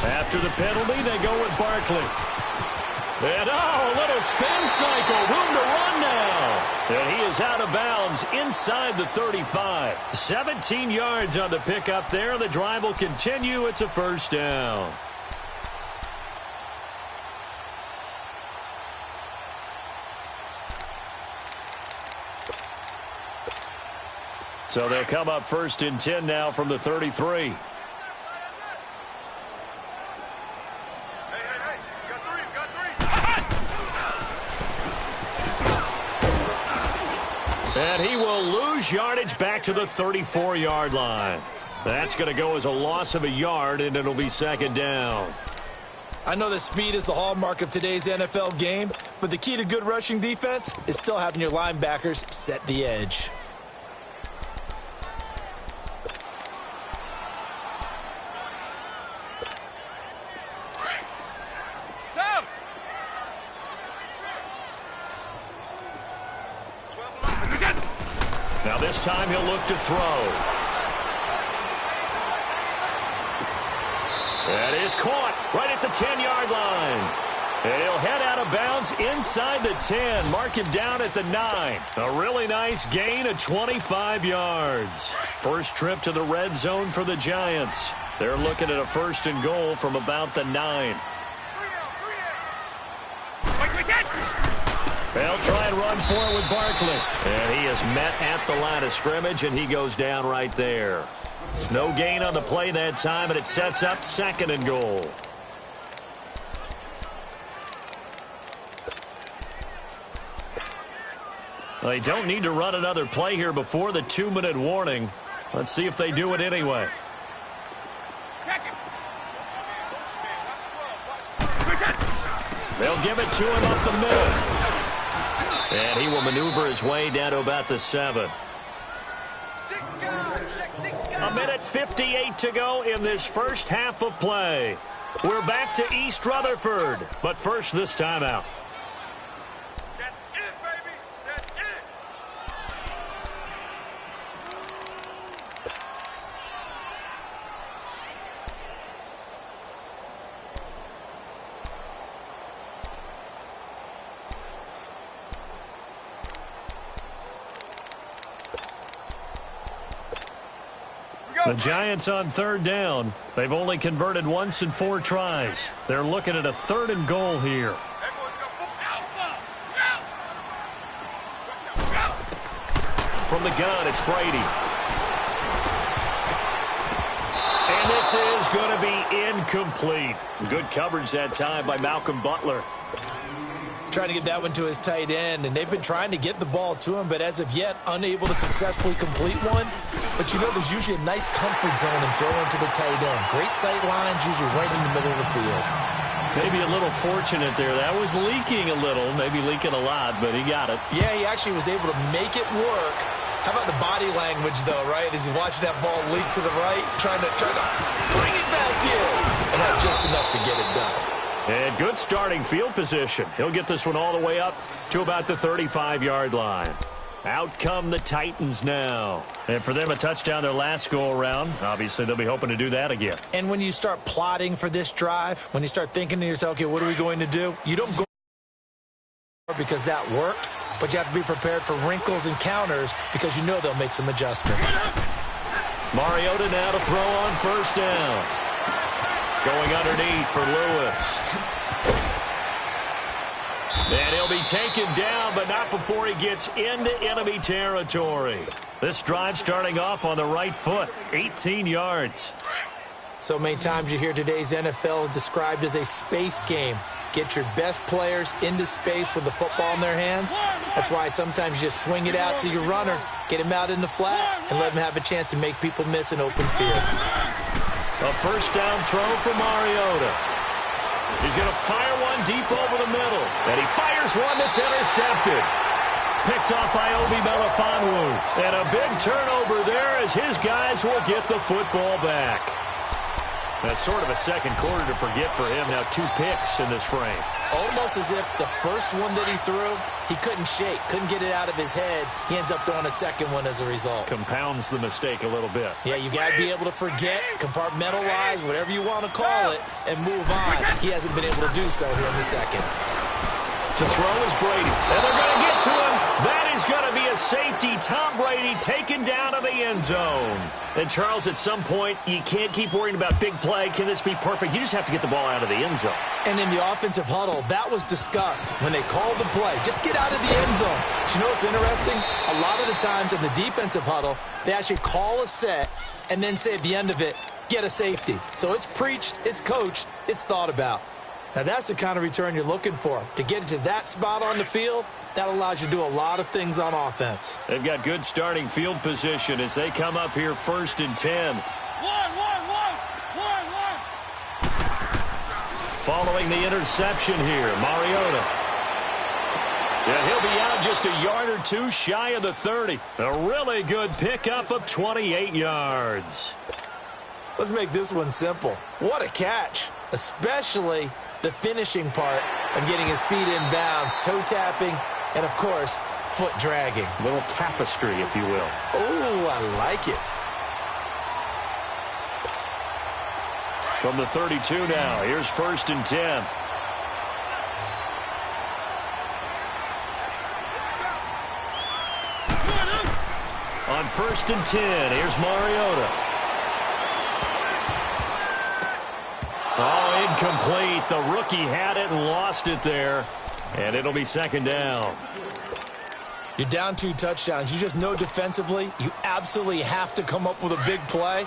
Speaker 5: After the penalty, they go with Barkley. And, a little spin cycle. Room to run now. And he is out of bounds inside the 35. 17 yards on the pickup there. The drive will continue. It's a 1st down. So they'll come up 1st and 10 now from the 33. And he will lose yardage back to the 34-yard line. That's going to go as a loss of a yard, and it'll be 2nd down.
Speaker 6: I know that speed is the hallmark of today's NFL game, but the key to good rushing defense is still having your linebackers set the edge.
Speaker 5: Now this time he'll look to throw. That is caught right at the 10-yard line. And he'll head out of bounds inside the 10. Mark him down at the 9. A really nice gain of 25 yards. First trip to the red zone for the Giants. They're looking at a 1st and goal from about the 9. They'll try and run for it with Barkley. And he is met at the line of scrimmage, and he goes down right there. No gain on the play that time, and it sets up 2nd and goal. They don't need to run another play here before the 2-minute warning. Let's see if they do it anyway. They'll give it to him up the middle. And he will maneuver his way down to about the 7. A minute 58 to go in this first half of play. We're back to East Rutherford, but first this timeout.
Speaker 2: That's it, baby. That's it.
Speaker 5: The Giants on 3rd down. They've only converted once in 4 tries. They're looking at a 3rd and goal here. From the gun, it's Brady. And this is going to be incomplete. Good coverage that time by Malcolm Butler.
Speaker 6: Trying to get that one to his tight end, and they've been trying to get the ball to him, but as of yet, unable to successfully complete one. But you know, there's usually a nice comfort zone in throwing to the tight end. Great sight lines, usually right in the middle of the field.
Speaker 5: Maybe a little fortunate there. That was leaking a little, maybe leaking a lot, but he got it.
Speaker 6: Yeah, he actually was able to make it work. How about the body language, though, right? As he watched that ball leak to the right, trying to bring it back in, and have just enough to get it done.
Speaker 5: And good starting field position. He'll get this one all the way up to about the 35-yard line. Out come the Titans now. And for them, a touchdown their last go-around. Obviously, they'll be hoping to do that again.
Speaker 6: And when you start plotting for this drive, when you start thinking to yourself, okay, what are we going to do? You don't go because that worked, but you have to be prepared for wrinkles and counters because you know they'll make some adjustments.
Speaker 5: Mariota now to throw on 1st down. Going underneath for Lewis. And he'll be taken down, but not before he gets into enemy territory. This drive starting off on the right foot, 18 yards.
Speaker 6: So many times you hear today's NFL described as a space game. Get your best players into space with the football in their hands. That's why sometimes you just swing it out to your runner, get him out in the flat, and let him have a chance to make people miss an open field.
Speaker 5: A 1st down throw for Mariota. He's going to fire one deep over the middle. And he fires one that's intercepted. Picked off by Obi Melifonwu. And a big turnover there as his guys will get the football back. That's sort of a second quarter to forget for him. Now 2 picks in this frame.
Speaker 6: Almost as if the first one that he threw, he couldn't shake, couldn't get it out of his head. He ends up throwing a second one as a result.
Speaker 5: Compounds the mistake a little bit.
Speaker 6: Yeah, you got to be able to forget, compartmentalize, whatever you want to call it, and move on. He hasn't been able to do so here in the second.
Speaker 5: To throw is Brady. And they're going to get to him. That is going to be a safety. Tom Brady taken down to the end zone. And, Charles, at some point, you can't keep worrying about big play. Can this be perfect? You just have to get the ball out of the end zone.
Speaker 6: And in the offensive huddle, that was discussed when they called the play. Just get out of the end zone. But you know what's interesting? A lot of the times in the defensive huddle, they actually call a set and then say at the end of it, get a safety. So it's preached, it's coached, it's thought about. Now, that's the kind of return you're looking for. To get to that spot on the field, that allows you to do a lot of things on offense.
Speaker 5: They've got good starting field position as they come up here 1st and 10. Following the interception here, Mariota. Yeah, he'll be out just a yard or 2 shy of the 30. A really good pickup of 28 yards.
Speaker 6: Let's make this one simple. What a catch, especially the finishing part of getting his feet in bounds, toe tapping, and, of course, foot dragging.
Speaker 5: A little tapestry, if you will.
Speaker 6: Oh, I like it.
Speaker 5: From the 32 now, here's 1st and 10. On 1st and 10, here's Mariota. Oh, incomplete. The rookie had it and lost it there. And it'll be 2nd down.
Speaker 6: You're down 2 touchdowns. You just know defensively you absolutely have to come up with a big play.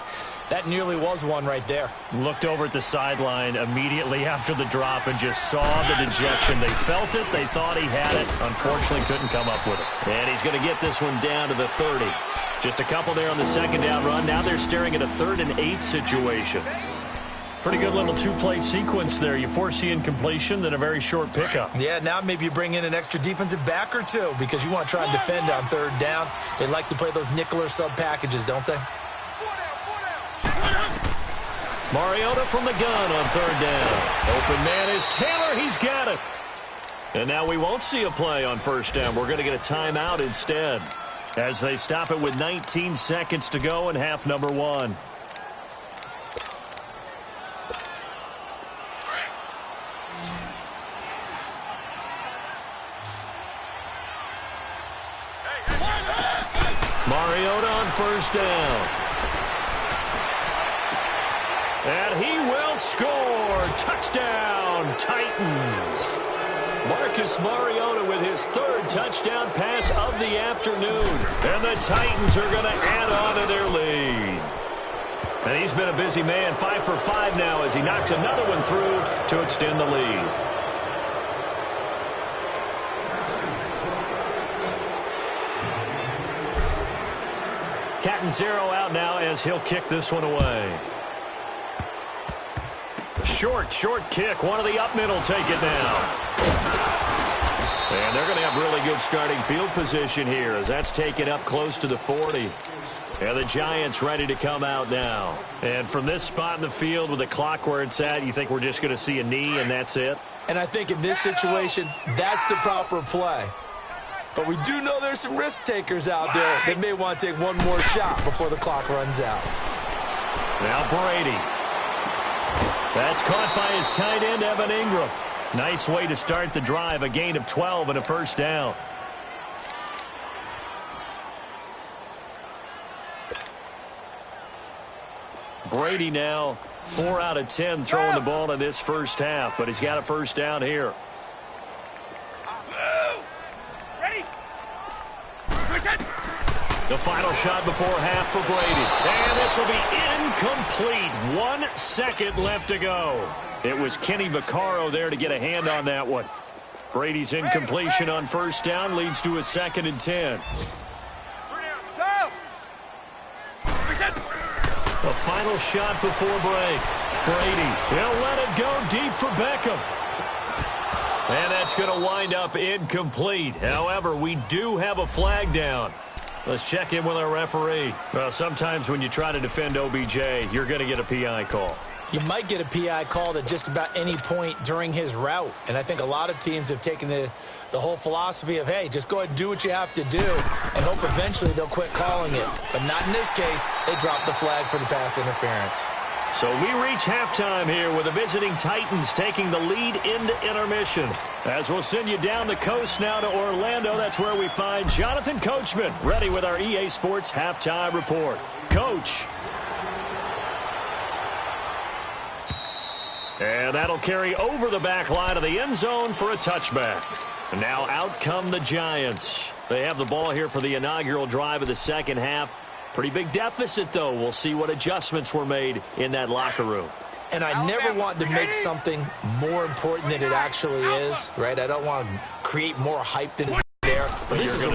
Speaker 6: That nearly was one right there.
Speaker 5: Looked over at the sideline immediately after the drop and just saw the dejection. They felt it. They thought he had it. Unfortunately, couldn't come up with it. And he's going to get this one down to the 30. Just a couple there on the 2nd down run. Now they're staring at a 3rd and 8 situation. Pretty good little two-play sequence there. You force the incompletion, then a very short pickup.
Speaker 6: Yeah, now maybe you bring in an extra defensive back or two because you want to try and defend on third down. They like to play those nickel or sub packages, don't they?
Speaker 5: Mariota from the gun on third down. Open man is Taylor. He's got it. And now we won't see a play on first down. We're going to get a timeout instead as they stop it with 19 seconds to go in half number 1. Mariota on first down. And he will score. Touchdown, Titans. Marcus Mariota with his third touchdown pass of the afternoon. And the Titans are going to add on to their lead. And he's been a busy man, 5 for 5 now as he knocks another one through to extend the lead. Catanzaro out now as he'll kick this one away. Short kick. One of the up middle take it now. And they're going to have really good starting field position here as that's taken up close to the 40. And the Giants ready to come out now. And from this spot in the field with the clock where it's at, you think we're just going to see a knee and that's it?
Speaker 6: And I think in this situation, that's the proper play. But we do know there's some risk takers out there that may want to take one more shot before the clock runs out.
Speaker 5: Now Brady. That's caught by his tight end, Evan Ingram. Nice way to start the drive, a gain of 12 and a first down. Brady now 4 out of 10 throwing the ball in this first half, but he's got a first down here. The final shot before half for Brady. And this will be incomplete. 1 second left to go. It was Kenny Vaccaro there to get a hand on that one. Brady's incompletion on first down leads to a 2nd and 10. The final shot before break. Brady, he'll let it go deep for Beckham. And that's going to wind up incomplete. However, we do have a flag down. Let's check in with our referee. Well, sometimes when you try to defend OBJ, you're going to get a PI call.
Speaker 6: You might get a PI called at just about any point during his route. And I think a lot of teams have taken the whole philosophy of, hey, just go ahead and do what you have to do and hope eventually they'll quit calling it. But not in this case. They dropped the flag for the pass interference.
Speaker 5: So we reach halftime here with the visiting Titans taking the lead into intermission. As we'll send you down the coast now to Orlando, that's where we find Jonathan Coachman ready with our EA Sports halftime report. Coach. And that'll carry over the back line of the end zone for a touchback. And now out come the Giants. They have the ball here for the inaugural drive of the second half. Pretty big deficit, though. We'll see what adjustments were made in that locker room.
Speaker 6: And I never want to make something more important than it actually is, right? I don't want to create more hype than is there. But this is I'm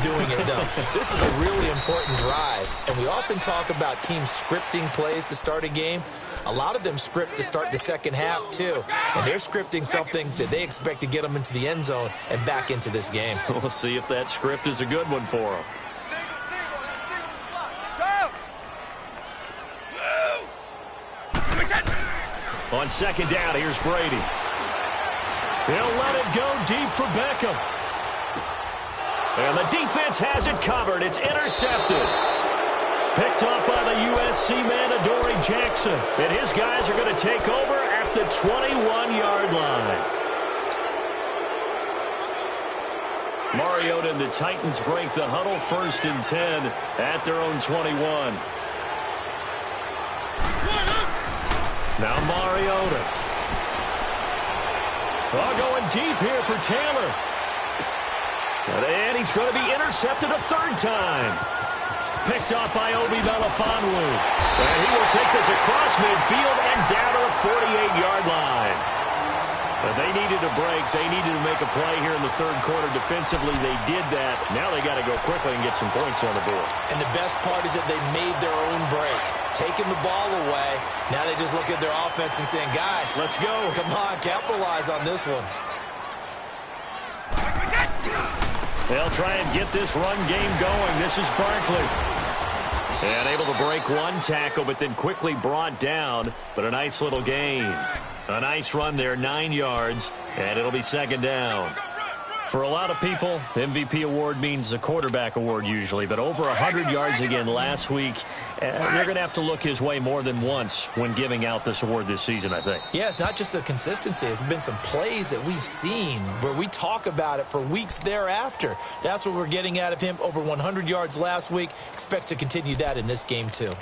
Speaker 6: doing it, though. This is a really important drive. And we often talk about teams scripting plays to start a game. A lot of them script to start the second half, too. And they're scripting something that they expect to get them into the end zone and back into this game.
Speaker 5: We'll see if that script is a good one for them. On second down, here's Brady. He'll let it go deep for Beckham. And the defense has it covered. It's intercepted. Picked off by the USC man, Adoree Jackson. And his guys are going to take over at the 21-yard line. Mariota and the Titans break the huddle, 1st and 10 at their own 21. Now Mariota. Going deep here for Taylor. And he's going to be intercepted a 3rd time. Picked off by Obi Melifonwu. And he will take this across midfield and down to the 48-yard line. But they needed a break. They needed to make a play here in the third quarter. Defensively, they did that. Now they got to go quickly and get some points on the board.
Speaker 6: And the best part is that they made their own break. Taking the ball away. Now they just look at their offense and saying, guys,
Speaker 5: let's go.
Speaker 6: Come on, capitalize on this one.
Speaker 5: They'll try and get this run game going. This is Barkley. And able to break one tackle, but then quickly brought down. But a nice little gain. A nice run there, 9 yards, and it'll be second down. For a lot of people, MVP award means a quarterback award usually, but over 100 yards again last week. They're going to have to look his way more than once when giving out this award this season, I think.
Speaker 6: Yeah, it's not just the consistency. It's been some plays that we've seen where we talk about it for weeks thereafter. That's what we're getting out of him. Over 100 yards last week. Expects to continue that in this game, too.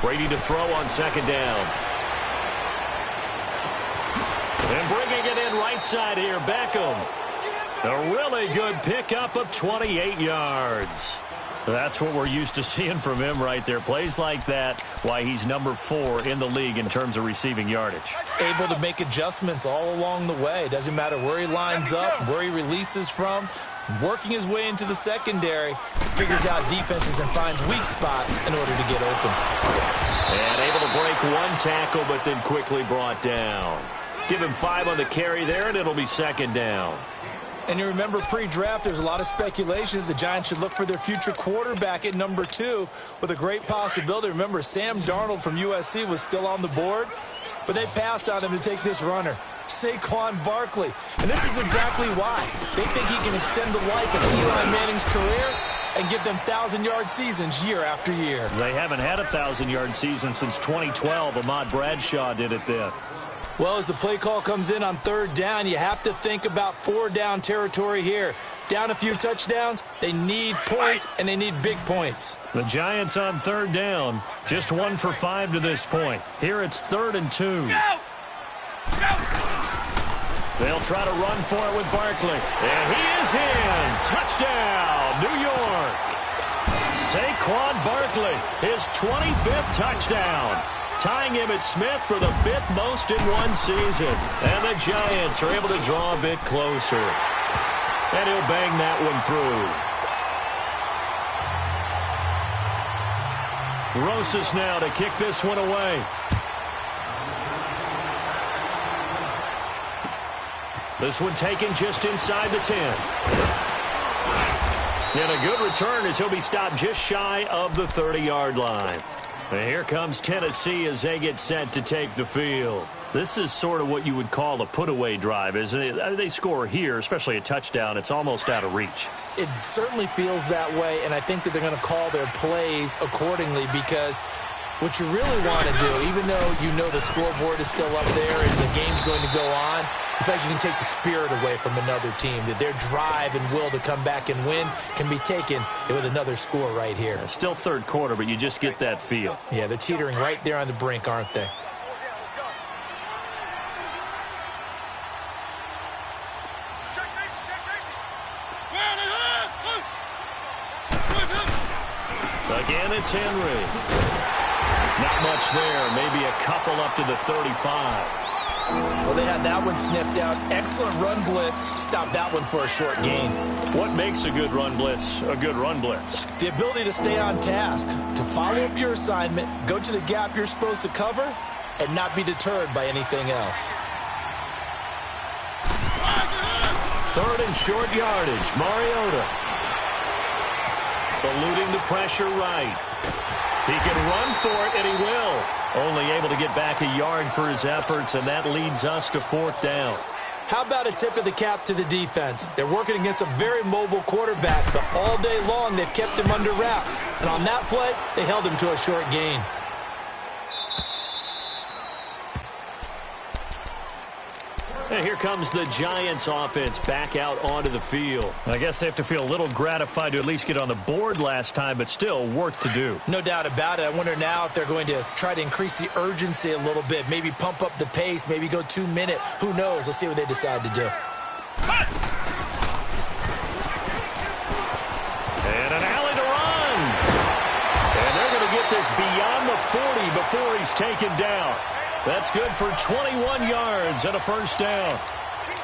Speaker 5: Brady to throw on second down. And bringing it in right side here, Beckham. A really good pickup of 28 yards. That's what we're used to seeing from him right there. Plays like that, why he's number 4 in the league in terms of receiving yardage.
Speaker 6: Able to make adjustments all along the way. Doesn't matter where he lines up, where he releases from. Working his way into the secondary, figures out defenses and finds weak spots in order to get open.
Speaker 5: And able to break one tackle, but then quickly brought down. Give him 5 on the carry there, and it'll be second down.
Speaker 6: And you remember pre-draft, there's a lot of speculation that the Giants should look for their future quarterback at number 2 with a great possibility. Remember, Sam Darnold from USC was still on the board, but they passed on him to take this runner, Saquon Barkley. And this is exactly why. They think he can extend the life of Eli Manning's career and give them 1,000-yard seasons year after year.
Speaker 5: They haven't had a 1,000-yard season since 2012. Ahmad Bradshaw did it then.
Speaker 6: Well, as the play call comes in on third down, you have to think about 4-down territory here. Down a few touchdowns, they need points, and they need big points.
Speaker 5: The Giants on third down, just 1 for 5 to this point. Here it's 3rd and 2. They'll try to run for it with Barkley. And he is in. Touchdown, New York. Saquon Barkley, his 25th touchdown. Tying Emmitt Smith for the 5th most in one season. And the Giants are able to draw a bit closer. And he'll bang that one through. Rosas now to kick this one away. This one taken just inside the 10. And a good return as he'll be stopped just shy of the 30-yard line. And here comes Tennessee as they get set to take the field. This is sort of what you would call a put-away drive, isn't it? They score here, especially a touchdown. It's almost out of reach.
Speaker 6: It certainly feels that way, and I think that they're going to call their plays accordingly because what you really want to do, even though you know the scoreboard is still up there and the game's going to go on, in fact, you can take the spirit away from another team. That their drive and will to come back and win can be taken with another score right here.
Speaker 5: Still third quarter, but you just get that feel.
Speaker 6: Yeah, they're teetering right there on the brink, aren't they?
Speaker 5: Again, it's Henry. Not much there. Maybe a couple up to the 35.
Speaker 6: Well, they had that one sniffed out. Excellent run blitz. Stop that one for a short gain.
Speaker 5: What makes a good run blitz a good run blitz?
Speaker 6: The ability to stay on task, to follow up your assignment, go to the gap you're supposed to cover, and not be deterred by anything else.
Speaker 5: 3rd and short yardage. Mariota. Eluding the pressure right. He can run for it, and he will. Only able to get back a yard for his efforts, and that leads us to 4th down.
Speaker 6: How about a tip of the cap to the defense? They're working against a very mobile quarterback, but all day long they've kept him under wraps. And on that play, they held him to a short gain.
Speaker 5: And here comes the Giants offense back out onto the field. I guess they have to feel a little gratified to at least get on the board last time, but still work to do.
Speaker 6: No doubt about it. I wonder now if they're going to try to increase the urgency a little bit, maybe pump up the pace, maybe go 2 minute. Who knows? Let's see what they decide to do.
Speaker 5: And an alley to run. And they're going to get this beyond the 40 before he's taken down. That's good for 21 yards and a first down.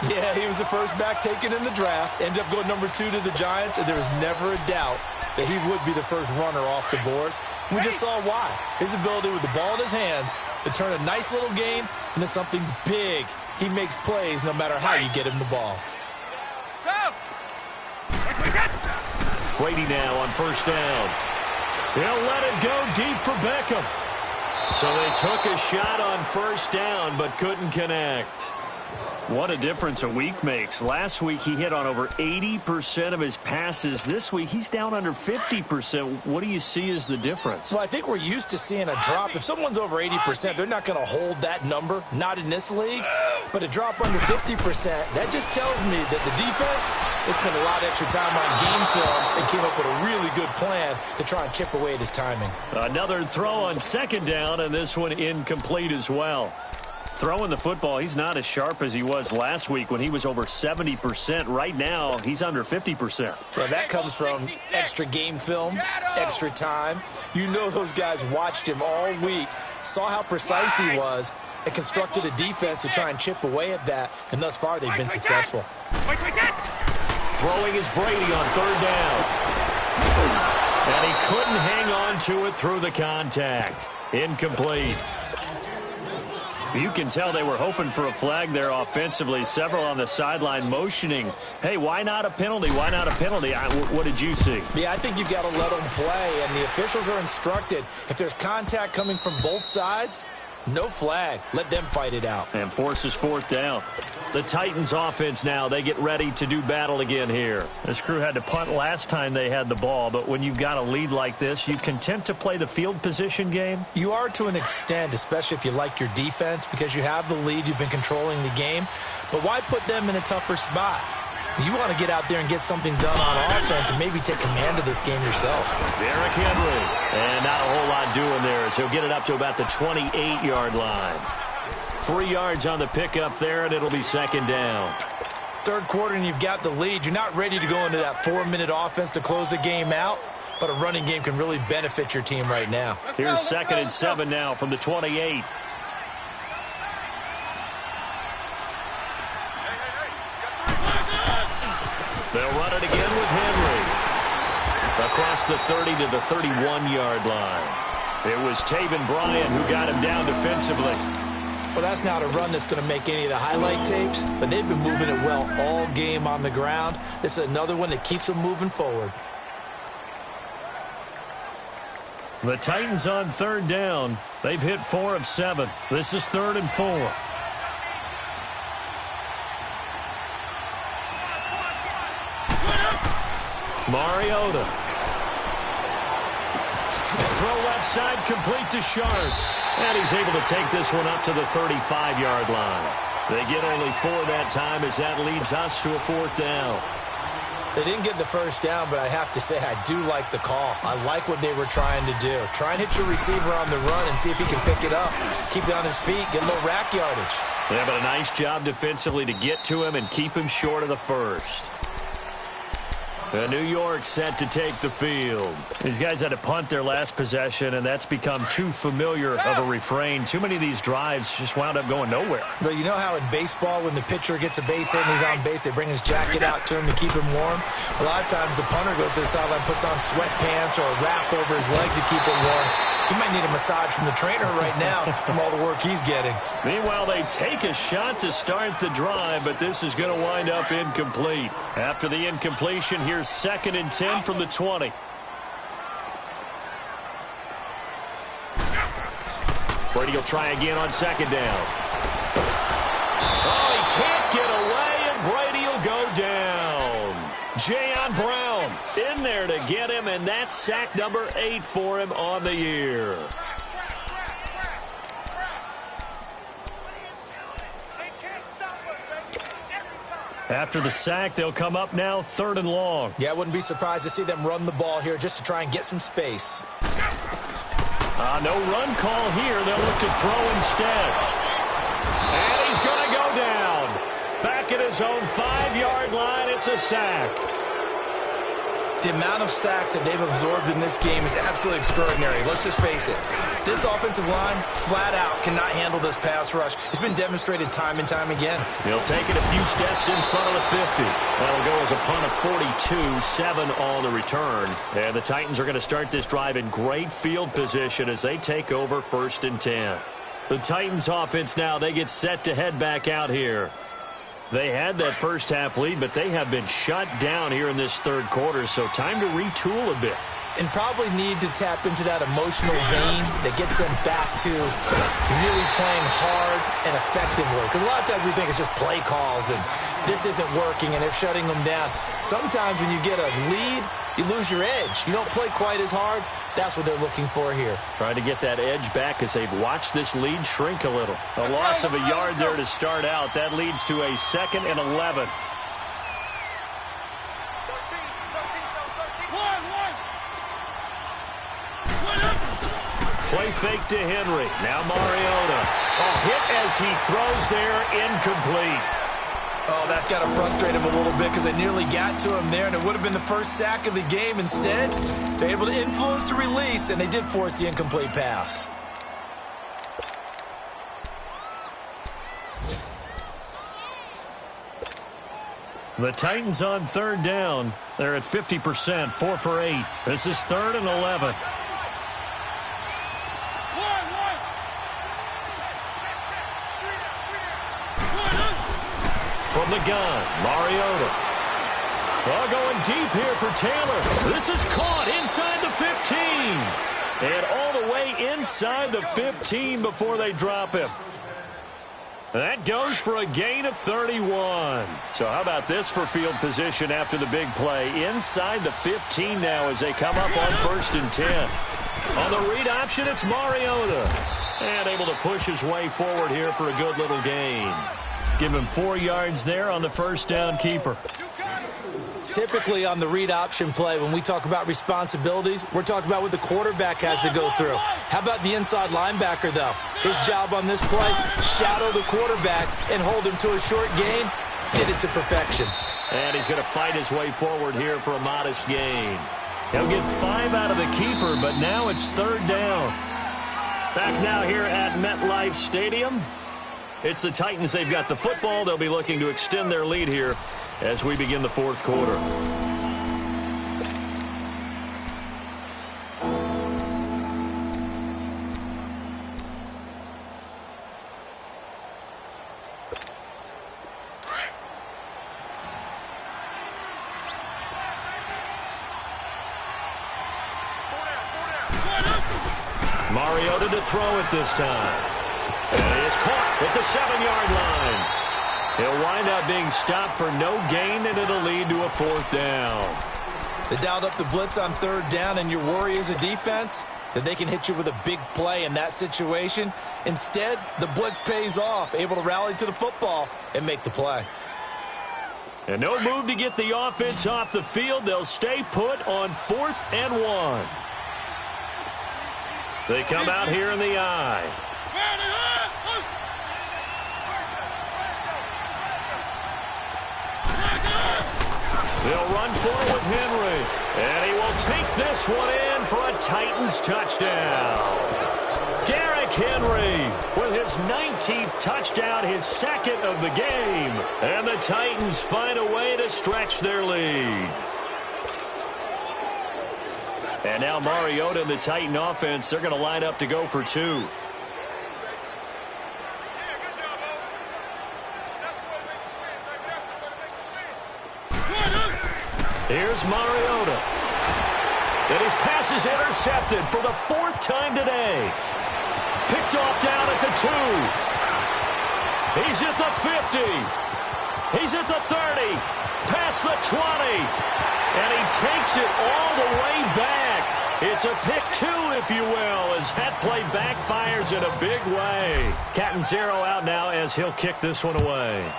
Speaker 6: Yeah, he was the first back taken in the draft. Ended up going number 2 to the Giants, and there was never a doubt that he would be the first runner off the board. We just saw why. His ability with the ball in his hands to turn a nice little game into something big. He makes plays no matter how you get him the ball.
Speaker 5: Brady now on first down. He'll let it go deep for Beckham. So they took a shot on first down but couldn't connect. What a difference a week makes. Last week he hit on over 80% of his passes. This week he's down under 50%. What do you see as the difference?
Speaker 6: Well, I think we're used to seeing a drop. If someone's over 80%, they're not going to hold that number, not in this league. But a drop under 50%, that just tells me that the defense, they spent a lot of extra time on game films and came up with a really good plan to try and chip away at his timing.
Speaker 5: Another throw on second down, and this one incomplete as well. Throwing the football, he's not as sharp as he was last week when he was over 70%. Right now, he's under 50%.
Speaker 6: Well, that comes from extra game film, extra time. You know those guys watched him all week, saw how precise he was, and constructed a defense to try and chip away at that, and thus far they've been successful.
Speaker 5: Throwing is Brady on third down. And he couldn't hang on to it through the contact. Incomplete. You can tell they were hoping for a flag there offensively. Several on the sideline motioning, hey, why not a penalty? Why not a penalty? What did you see?
Speaker 6: Yeah, I think you've got to let them play, and the officials are instructed. If there's contact coming from both sides, no flag. Let them fight it out.
Speaker 5: And forces fourth down. The Titans offense now, they get ready to do battle again here. This crew had to punt last time they had the ball, but when you've got a lead like this, you content to play the field position game?
Speaker 6: You are to an extent, especially if you like your defense, because you have the lead, you've been controlling the game. But why put them in a tougher spot? You want to get out there and get something done on offense and maybe take command of this game yourself.
Speaker 5: Derrick Henry. And not a whole lot doing there as he'll get it up to about the 28-yard line. 3 yards on the pickup there, and it'll be second down.
Speaker 6: Third quarter, and you've got the lead. You're not ready to go into that 4-minute offense to close the game out, but a running game can really benefit your team right now.
Speaker 5: Here's 2nd and 7 now from the 28. They'll run it again with Henry. Across the 30 to the 31-yard line. It was Taven Bryan who got him down defensively.
Speaker 6: Well, that's not a run that's going to make any of the highlight tapes, but they've been moving it well all game on the ground. This is another one that keeps them moving forward.
Speaker 5: The Titans on third down. They've hit 4 of 7. This is 3rd and 4. Mariota. Throw left side complete to Sharp. And he's able to take this one up to the 35-yard line. They get only 4 that time as that leads us to a 4th down.
Speaker 6: They didn't get the first down, but I have to say I do like the call. I like what they were trying to do. Try and hit your receiver on the run and see if he can pick it up. Keep it on his feet, get a little rack yardage.
Speaker 5: Yeah, but a nice job defensively to get to him and keep him short of the first. New York set to take the field. These guys had to punt their last possession, and that's become too familiar of a refrain. Too many of these drives just wound up going nowhere.
Speaker 6: But you know how in baseball, when the pitcher gets a base hit and he's on base, they bring his jacket out to him to keep him warm? A lot of times the punter goes to the sideline, puts on sweatpants or a wrap over his leg to keep it warm. He might need a massage from the trainer right now from all the work he's getting.
Speaker 5: Meanwhile, they take a shot to start the drive, but this is going to wind up incomplete. After the incompletion, here's 2nd and 10 from the 20. Brady will try again on 2nd down. Oh, he can't get away, and Brady will go down. Jayon Brown in there to get him, and that's sack number 8 for him on the year. After the sack, they'll come up now 3rd and long.
Speaker 6: Yeah, I wouldn't be surprised to see them run the ball here just to try and get some space.
Speaker 5: No run call here. They'll look to throw instead. And he's going to go down. Back at his own 5-yard line, it's a sack.
Speaker 6: The amount of sacks that they've absorbed in this game is absolutely extraordinary. Let's just face it. This offensive line, flat out, cannot handle this pass rush. It's been demonstrated time and time again.
Speaker 5: He'll take it a few steps in front of the 50. That'll go as a punt of 42, 7 on the return. And the Titans are going to start this drive in great field position as they take over 1st and 10. The Titans offense now, they get set to head back out here. They had that first half lead, but they have been shut down here in this 3rd quarter, so time to retool a bit.
Speaker 6: And probably need to tap into that emotional vein that gets them back to really playing hard and effectively. Because a lot of times we think it's just play calls and this isn't working and they're shutting them down. Sometimes when you get a lead, you lose your edge. You don't play quite as hard. That's what they're looking for here.
Speaker 5: Trying to get that edge back as they've watched this lead shrink a little. A loss of a yard there to start out. That leads to a 2nd and 11. Play fake to Henry. Now Mariota. Hit as he throws there, incomplete.
Speaker 6: Oh, that's got to frustrate him a little bit because they nearly got to him there, and it would have been the first sack of the game. Instead, they're able to influence the release, and they did force the incomplete pass.
Speaker 5: The Titans on 3rd down. They're at 50%, 4 for 8. This is 3rd and 11. From the gun, Mariota. Going deep here for Taylor. This is caught inside the 15. And all the way inside the 15 before they drop him. That goes for a gain of 31. So how about this for field position after the big play? Inside the 15 now as they come up on 1st and 10. On the read option, it's Mariota. And able to push his way forward here for a good little gain. Give him 4 yards there on the 1st down keeper.
Speaker 6: Typically on the read option play, when we talk about responsibilities, we're talking about what the quarterback has to go through. How about the inside linebacker, though? His job on this play, shadow the quarterback and hold him to a short gain. Did it to perfection.
Speaker 5: And he's going to fight his way forward here for a modest gain. He'll get 5 out of the keeper, but now it's 3rd down. Back now here at MetLife Stadium. It's the Titans. They've got the football. They'll be looking to extend their lead here as we begin the 4th quarter. Mariota to throw it this time. And he is caught at the 7-yard line. He'll wind up being stopped for no gain, and it'll lead to a 4th down.
Speaker 6: They dialed up the blitz on 3rd down, and your worry as a defense that they can hit you with a big play in that situation. Instead, the blitz pays off, able to rally to the football and make the play.
Speaker 5: And no move to get the offense off the field. They'll stay put on 4th and 1. They come out here in the I. They'll run for it with Henry. And he will take this one in for a Titans touchdown. Derrick Henry with his 19th touchdown, his 2nd of the game. And the Titans find a way to stretch their lead. And now Mariota and the Titan offense, they're going to line up to go for 2. Here's Mariota. And his pass is intercepted for the 4th time today. Picked off down at the 2. He's at the 50. He's at the 30. Past the 20. And he takes it all the way back. It's a pick 2, if you will, as that play backfires in a big way. Catanzaro out now as he'll kick this one away.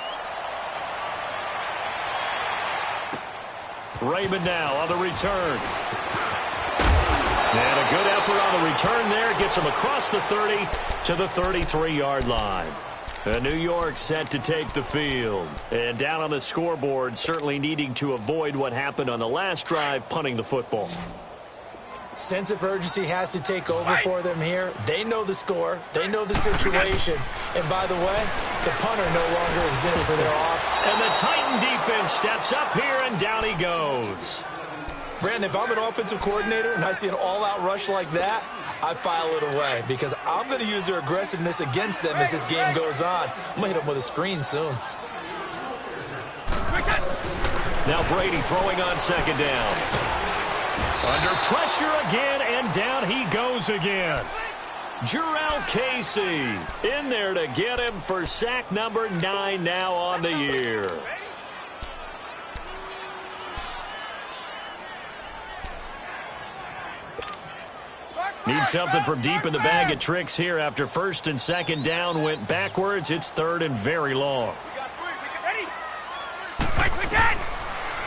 Speaker 5: Raymond now on the return. And a good effort on the return there. Gets him across the 30 to the 33-yard line. And New York set to take the field. And down on the scoreboard, certainly needing to avoid what happened on the last drive, punting the football.
Speaker 6: Sense of urgency has to take over for them here. They know the score. They know the situation. And by the way, the punter no longer exists for their off.
Speaker 5: And the Titan defense steps up here, and down he goes.
Speaker 6: Brandon, if I'm an offensive coordinator and I see an all-out rush like that, I file it away because I'm going to use their aggressiveness against them as this game goes on. I'm going to hit them with a screen soon.
Speaker 5: Now Brady throwing on second down. Under pressure again, and down he goes again. Jurrell Casey in there to get him for sack number 9 now on the year. Need something from deep in the bag of tricks here after first and second down went backwards. It's third and very long.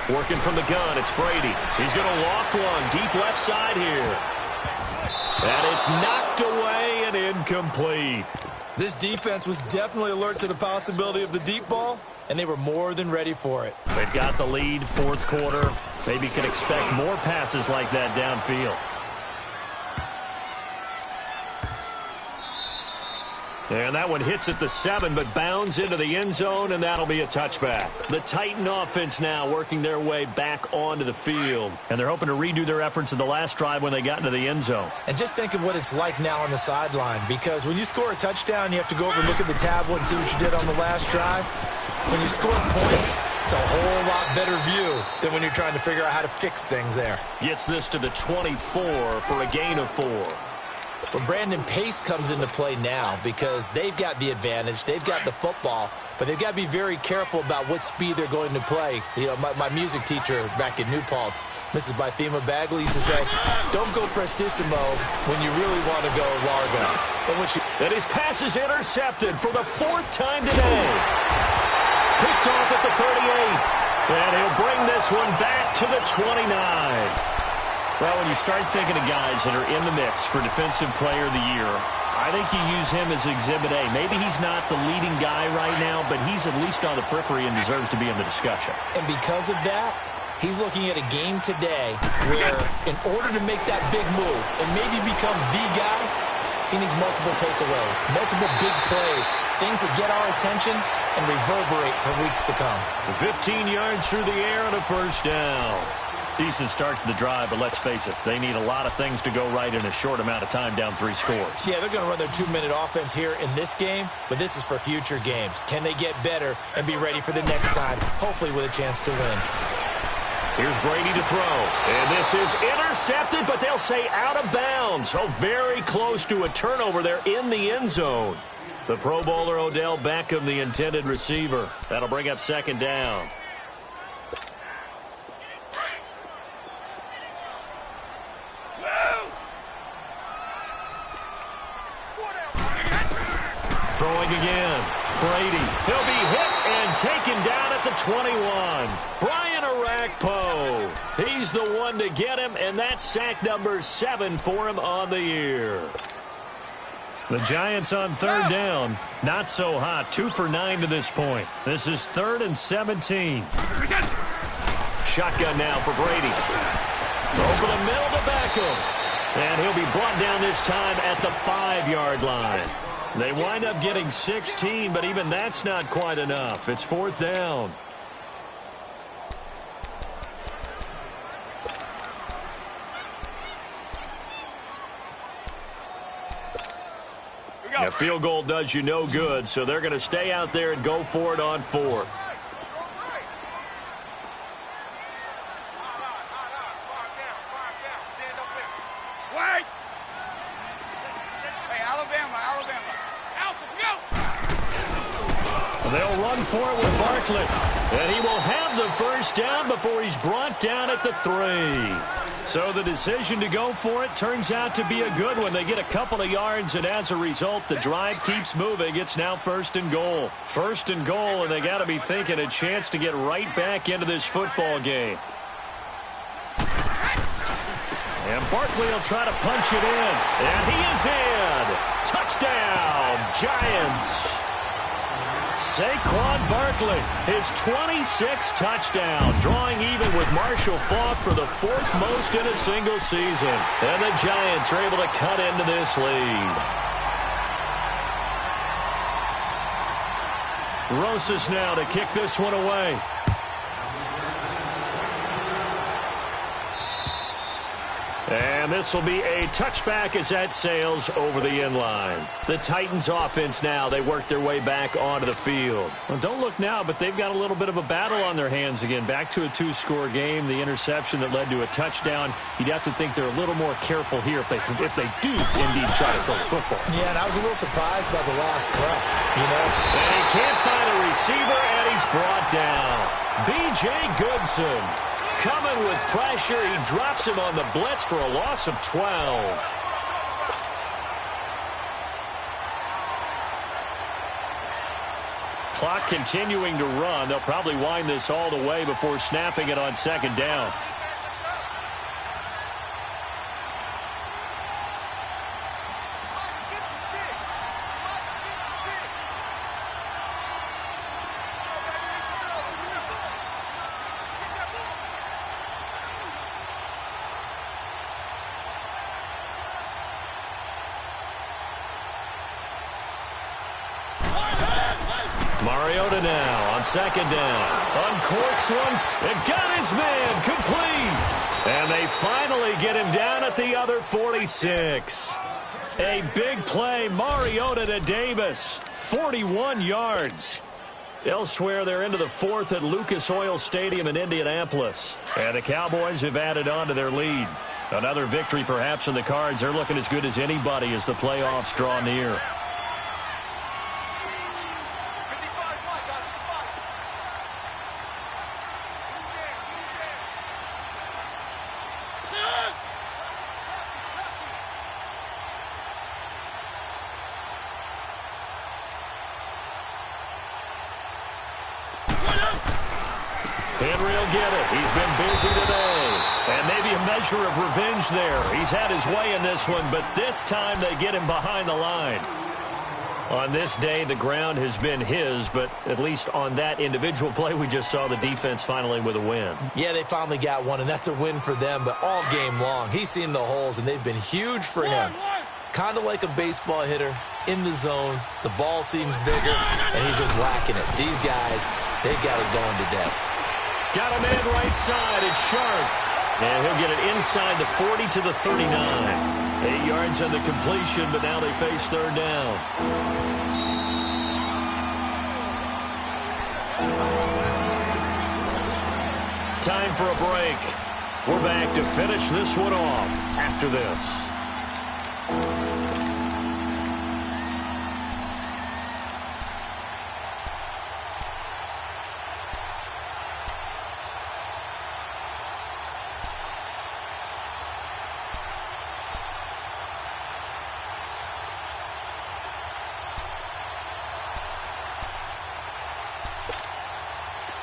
Speaker 5: Working from the gun, it's Brady. He's going to loft one deep left side here. And it's knocked away and incomplete.
Speaker 6: This defense was definitely alert to the possibility of the deep ball, and they were more than ready for it.
Speaker 5: They've got the lead, fourth quarter. Maybe can expect more passes like that downfield. And that one hits at the 7, but bounds into the end zone, and that'll be a touchback. The Titan offense now working their way back onto the field, and they're hoping to redo their efforts in the last drive when they got into the end zone.
Speaker 6: And just think of what it's like now on the sideline, because when you score a touchdown, you have to go over and look at the tablet and see what you did on the last drive. When you score points, it's a whole lot better view than when you're trying to figure out how to fix things there.
Speaker 5: Gets this to the 24 for a gain of 4.
Speaker 6: But Brandon, pace comes into play now because they've got the advantage. They've got the football, but they've got to be very careful about what speed they're going to play. You know, my music teacher back in New Paltz, Mrs. Bythema Bagley, used to say, don't go prestissimo when you really want to go largo.
Speaker 5: And his pass is intercepted for the 4th time today. Picked off at the 38. And he'll bring this one back to the 29. Well, when you start thinking of guys that are in the mix for Defensive Player of the Year, I think you use him as Exhibit A. Maybe he's not the leading guy right now, but he's at least on the periphery and deserves to be in the discussion.
Speaker 6: And because of that, he's looking at a game today where in order to make that big move and maybe become the guy, he needs multiple takeaways, multiple big plays, things that get our attention and reverberate for weeks to come.
Speaker 5: 15 yards through the air and a first down. Decent start to the drive, but let's face it, they need a lot of things to go right in a short amount of time down 3 scores.
Speaker 6: Yeah, they're going to run their 2-minute offense here in this game, but this is for future games. Can they get better and be ready for the next time, hopefully with a chance to win?
Speaker 5: Here's Brady to throw, and this is intercepted, but they'll say out of bounds. Oh, very close to a turnover there in the end zone. The Pro Bowler Odell Beckham, the intended receiver. That'll bring up second down. Throwing again. Brady. He'll be hit and taken down at the 21. Brian Orakpo. He's the one to get him, and that's sack number 7 for him on the year. The Giants on third down. Not so hot. 2 for 9 to this point. This is 3rd and 17. Shotgun now for Brady. Over the middle to Beckham. And he'll be brought down this time at the 5-yard line. They wind up getting 16, but even that's not quite enough. It's 4th down. A field goal does you no good, so they're going to stay out there and go for it on 4th. They'll run for it with Barkley. And he will have the first down before he's brought down at the 3. So the decision to go for it turns out to be a good one. They get a couple of yards, and as a result, the drive keeps moving. It's now 1st and goal. 1st and goal, and they got to be thinking a chance to get right back into this football game. And Barkley will try to punch it in. And he is in. Touchdown, Giants. Saquon Barkley, his 26th touchdown, drawing even with Marshall Faulk for the 4th most in a single season. And the Giants are able to cut into this lead. Rosas now to kick this one away. And this will be a touchback as that sails over the end line. The Titans offense now, they work their way back onto the field. Well, don't look now, but they've got a little bit of a battle on their hands again. Back to a 2-score game, the interception that led to a touchdown. You'd have to think they're a little more careful here if they do indeed try to throw the football.
Speaker 6: Yeah, and I was a little surprised by the last throw, you know.
Speaker 5: And he can't find a receiver, and he's brought down. B.J. Goodson. Coming with pressure, he drops him on the blitz for a loss of 12. Clock continuing to run. They'll probably wind this all the way before snapping it on second down. Mariota now on second down. Uncorks one and got his man complete. And they finally get him down at the other 46. A big play, Mariota to Davis. 41 yards. Elsewhere, they're into the 4th at Lucas Oil Stadium in Indianapolis. And the Cowboys have added on to their lead. Another victory perhaps in the cards. They're looking as good as anybody as the playoffs draw near. Henry will get it. He's been busy today. And maybe a measure of revenge there. He's had his way in this one, but this time they get him behind the line. On this day, the ground has been his, but at least on that individual play, we just saw the defense finally with a win.
Speaker 6: Yeah, they finally got one, and that's a win for them, but all game long, he's seen the holes, and they've been huge for him. Kind of like a baseball hitter in the zone. The ball seems bigger, and he's just whacking it. These guys, they've got it going to death.
Speaker 5: Got a man right side. It's Sharp. And he'll get it inside the 40 to the 39. 8 yards on the completion, but now they face third down. Time for a break. We're back to finish this one off after this.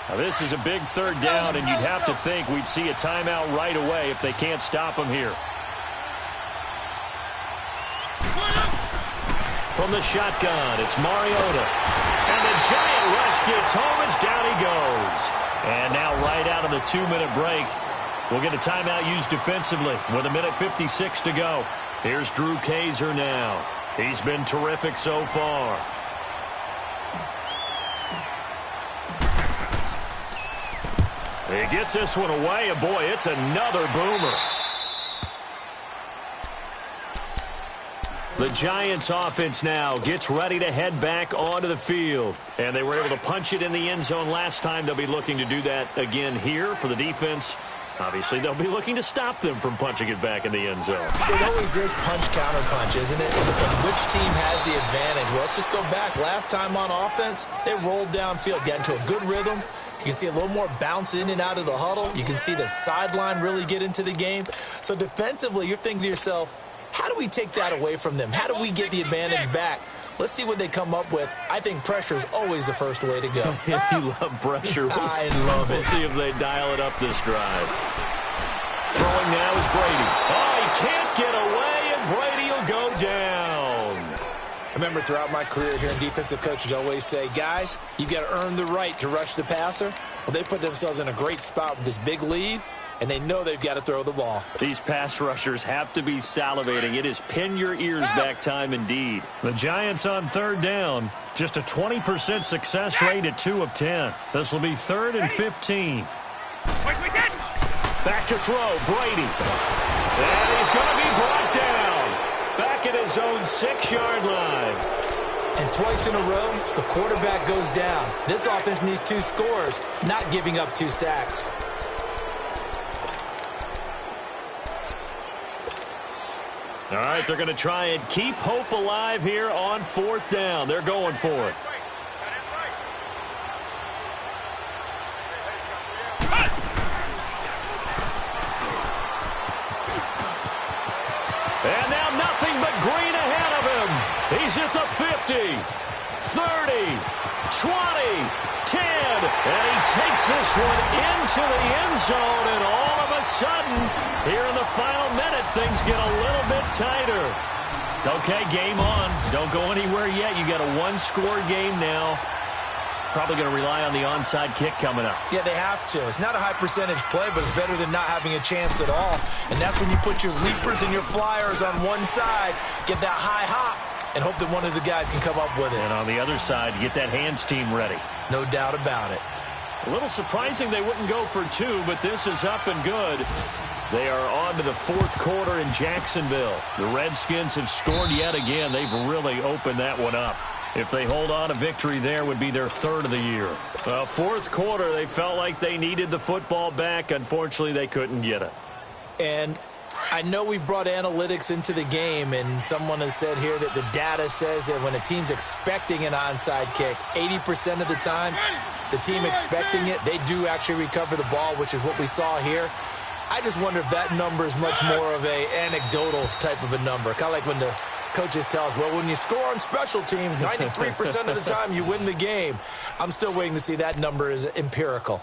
Speaker 5: Now this is a big third down, and you'd have to think we'd see a timeout right away if they can't stop him here. From the shotgun, it's Mariota. And the giant rush gets home as down he goes. And now right out of the 2-minute break, we'll get a timeout used defensively with 1:56 to go. Here's Drew Kaiser now. He's been terrific so far. He gets this one away, and boy, it's another boomer. The Giants offense now gets ready to head back onto the field. And they were able to punch it in the end zone last time. They'll be looking to do that again here for the defense. Obviously, they'll be looking to stop them from punching it back in the end zone.
Speaker 6: It always is punch-counter-punch, isn't it? And which team has the advantage? Well, let's just go back. Last time on offense, they rolled downfield, got into a good rhythm. You can see a little more bounce in and out of the huddle. You can see the sideline really get into the game. So defensively, you're thinking to yourself, how do we take that away from them? How do we get the advantage back? Let's see what they come up with. I think pressure is always the first way to go.
Speaker 5: You love pressure.
Speaker 6: I love it.
Speaker 5: We'll see if they dial it up this drive. Throwing now is Brady. Oh, can't get away, and Brady will go down.
Speaker 6: I remember throughout my career hearing defensive coaches always say, guys, you got to earn the right to rush the passer. Well, they put themselves in a great spot with this big lead, and they know they've got to throw the ball.
Speaker 5: These pass rushers have to be salivating. It is pin your ears back time indeed. The Giants on third down. Just a 20% success rate at 2 of 10. This will be 3rd and 15. Back to throw, Brady. And he's going to be brought down. Back at his own 6-yard line.
Speaker 6: And twice in a row, the quarterback goes down. This offense needs 2 scores, not giving up 2 sacks.
Speaker 5: All right, they're going to try and keep hope alive here on 4th down. They're going for it. And now nothing but green ahead of him. He's at the 50, 30, 20, 10. And he takes this one into the end zone. And all of a sudden, here in the final minute, things get a little bit tighter. Okay, game on. Don't go anywhere yet. You got a 1-score game now. Probably going to rely on the onside kick coming up.
Speaker 6: Yeah, they have to. It's not a high percentage play, but it's better than not having a chance at all. And that's when you put your leapers and your flyers on one side, get that high hop, and hope that one of the guys can come up with it.
Speaker 5: And on the other side, get that hands team ready.
Speaker 6: No doubt about it.
Speaker 5: A little surprising they wouldn't go for 2, but this is up and good. They are on to the 4th quarter in Jacksonville. The Redskins have scored yet again. They've really opened that one up. If they hold on a victory there, would be their 3rd of the year. 4th quarter, they felt like they needed the football back. Unfortunately, they couldn't get it.
Speaker 6: And I know we brought analytics into the game, and someone has said here that the data says that when a team's expecting an onside kick, 80% of the time, the team expecting it, they do actually recover the ball, which is what we saw here. I just wonder if that number is much more of a anecdotal type of a number. Kind of like when the coaches tell us, well, when you score on special teams, 93% of the time you win the game. I'm still waiting to see that number is empirical.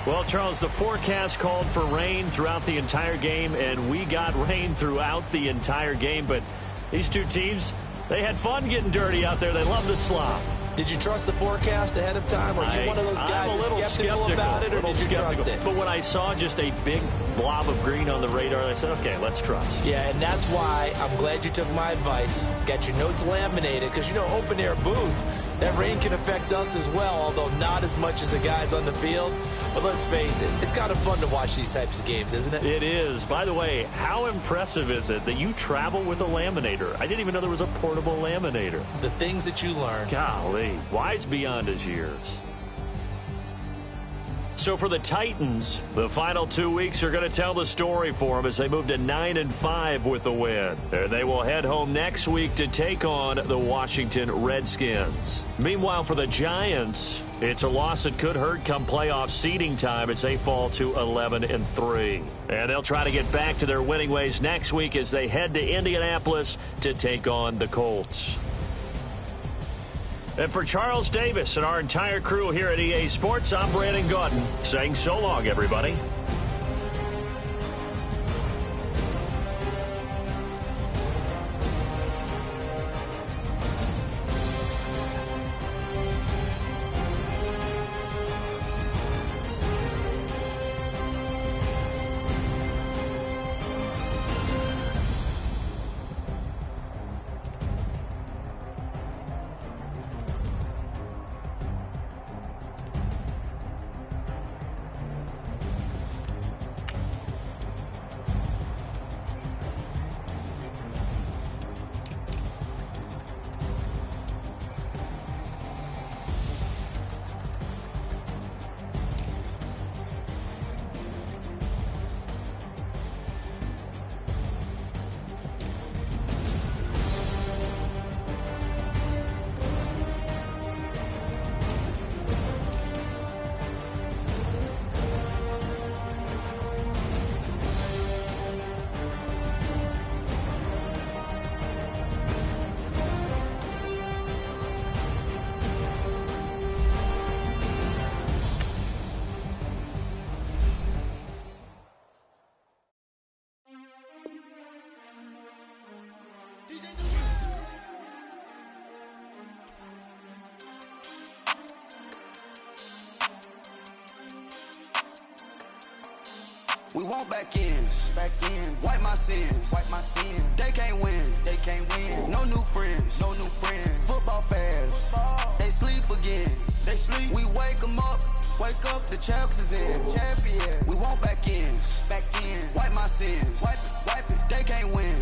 Speaker 5: Well, Charles, the forecast called for rain throughout the entire game, and we got rain throughout the entire game. But these two teams, they had fun getting dirty out there. They love the slop.
Speaker 6: Did you trust the forecast ahead of time? Or are you one of those guys that's skeptical about it, or did you trust it?
Speaker 5: But when I saw just a big blob of green on the radar, I said, okay, let's trust.
Speaker 6: Yeah, and that's why I'm glad you took my advice. Got your notes laminated, because, you know, open-air booth, that rain can affect us as well, although not as much as the guys on the field. But let's face it, it's kind of fun to watch these types of games, isn't it?
Speaker 5: It is. By the way, how impressive is it that you travel with a laminator? I didn't even know there was a portable laminator.
Speaker 6: The things that you learn.
Speaker 5: Golly, wise beyond his years. So for the Titans, the final 2 weeks are going to tell the story for them as they move to 9-5 with the win. And they will head home next week to take on the Washington Redskins. Meanwhile, for the Giants, it's a loss that could hurt come playoff seeding time as they fall to 11-3. And they'll try to get back to their winning ways next week as they head to Indianapolis to take on the Colts. And for Charles Davis and our entire crew here at EA Sports, I'm Brandon Gaudin saying so long, everybody.
Speaker 7: We want back ends. Wipe my sins. They can't win. No new friends. Football fans. They sleep again. We wake them up. Wake up, the champs is in. We want back ends. Wipe my sins. Wipe it. They can't win.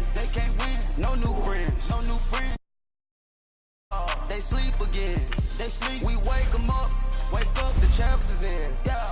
Speaker 7: No new friends. They sleep again. We wake them up. Wake up, the champs is in. Yeah.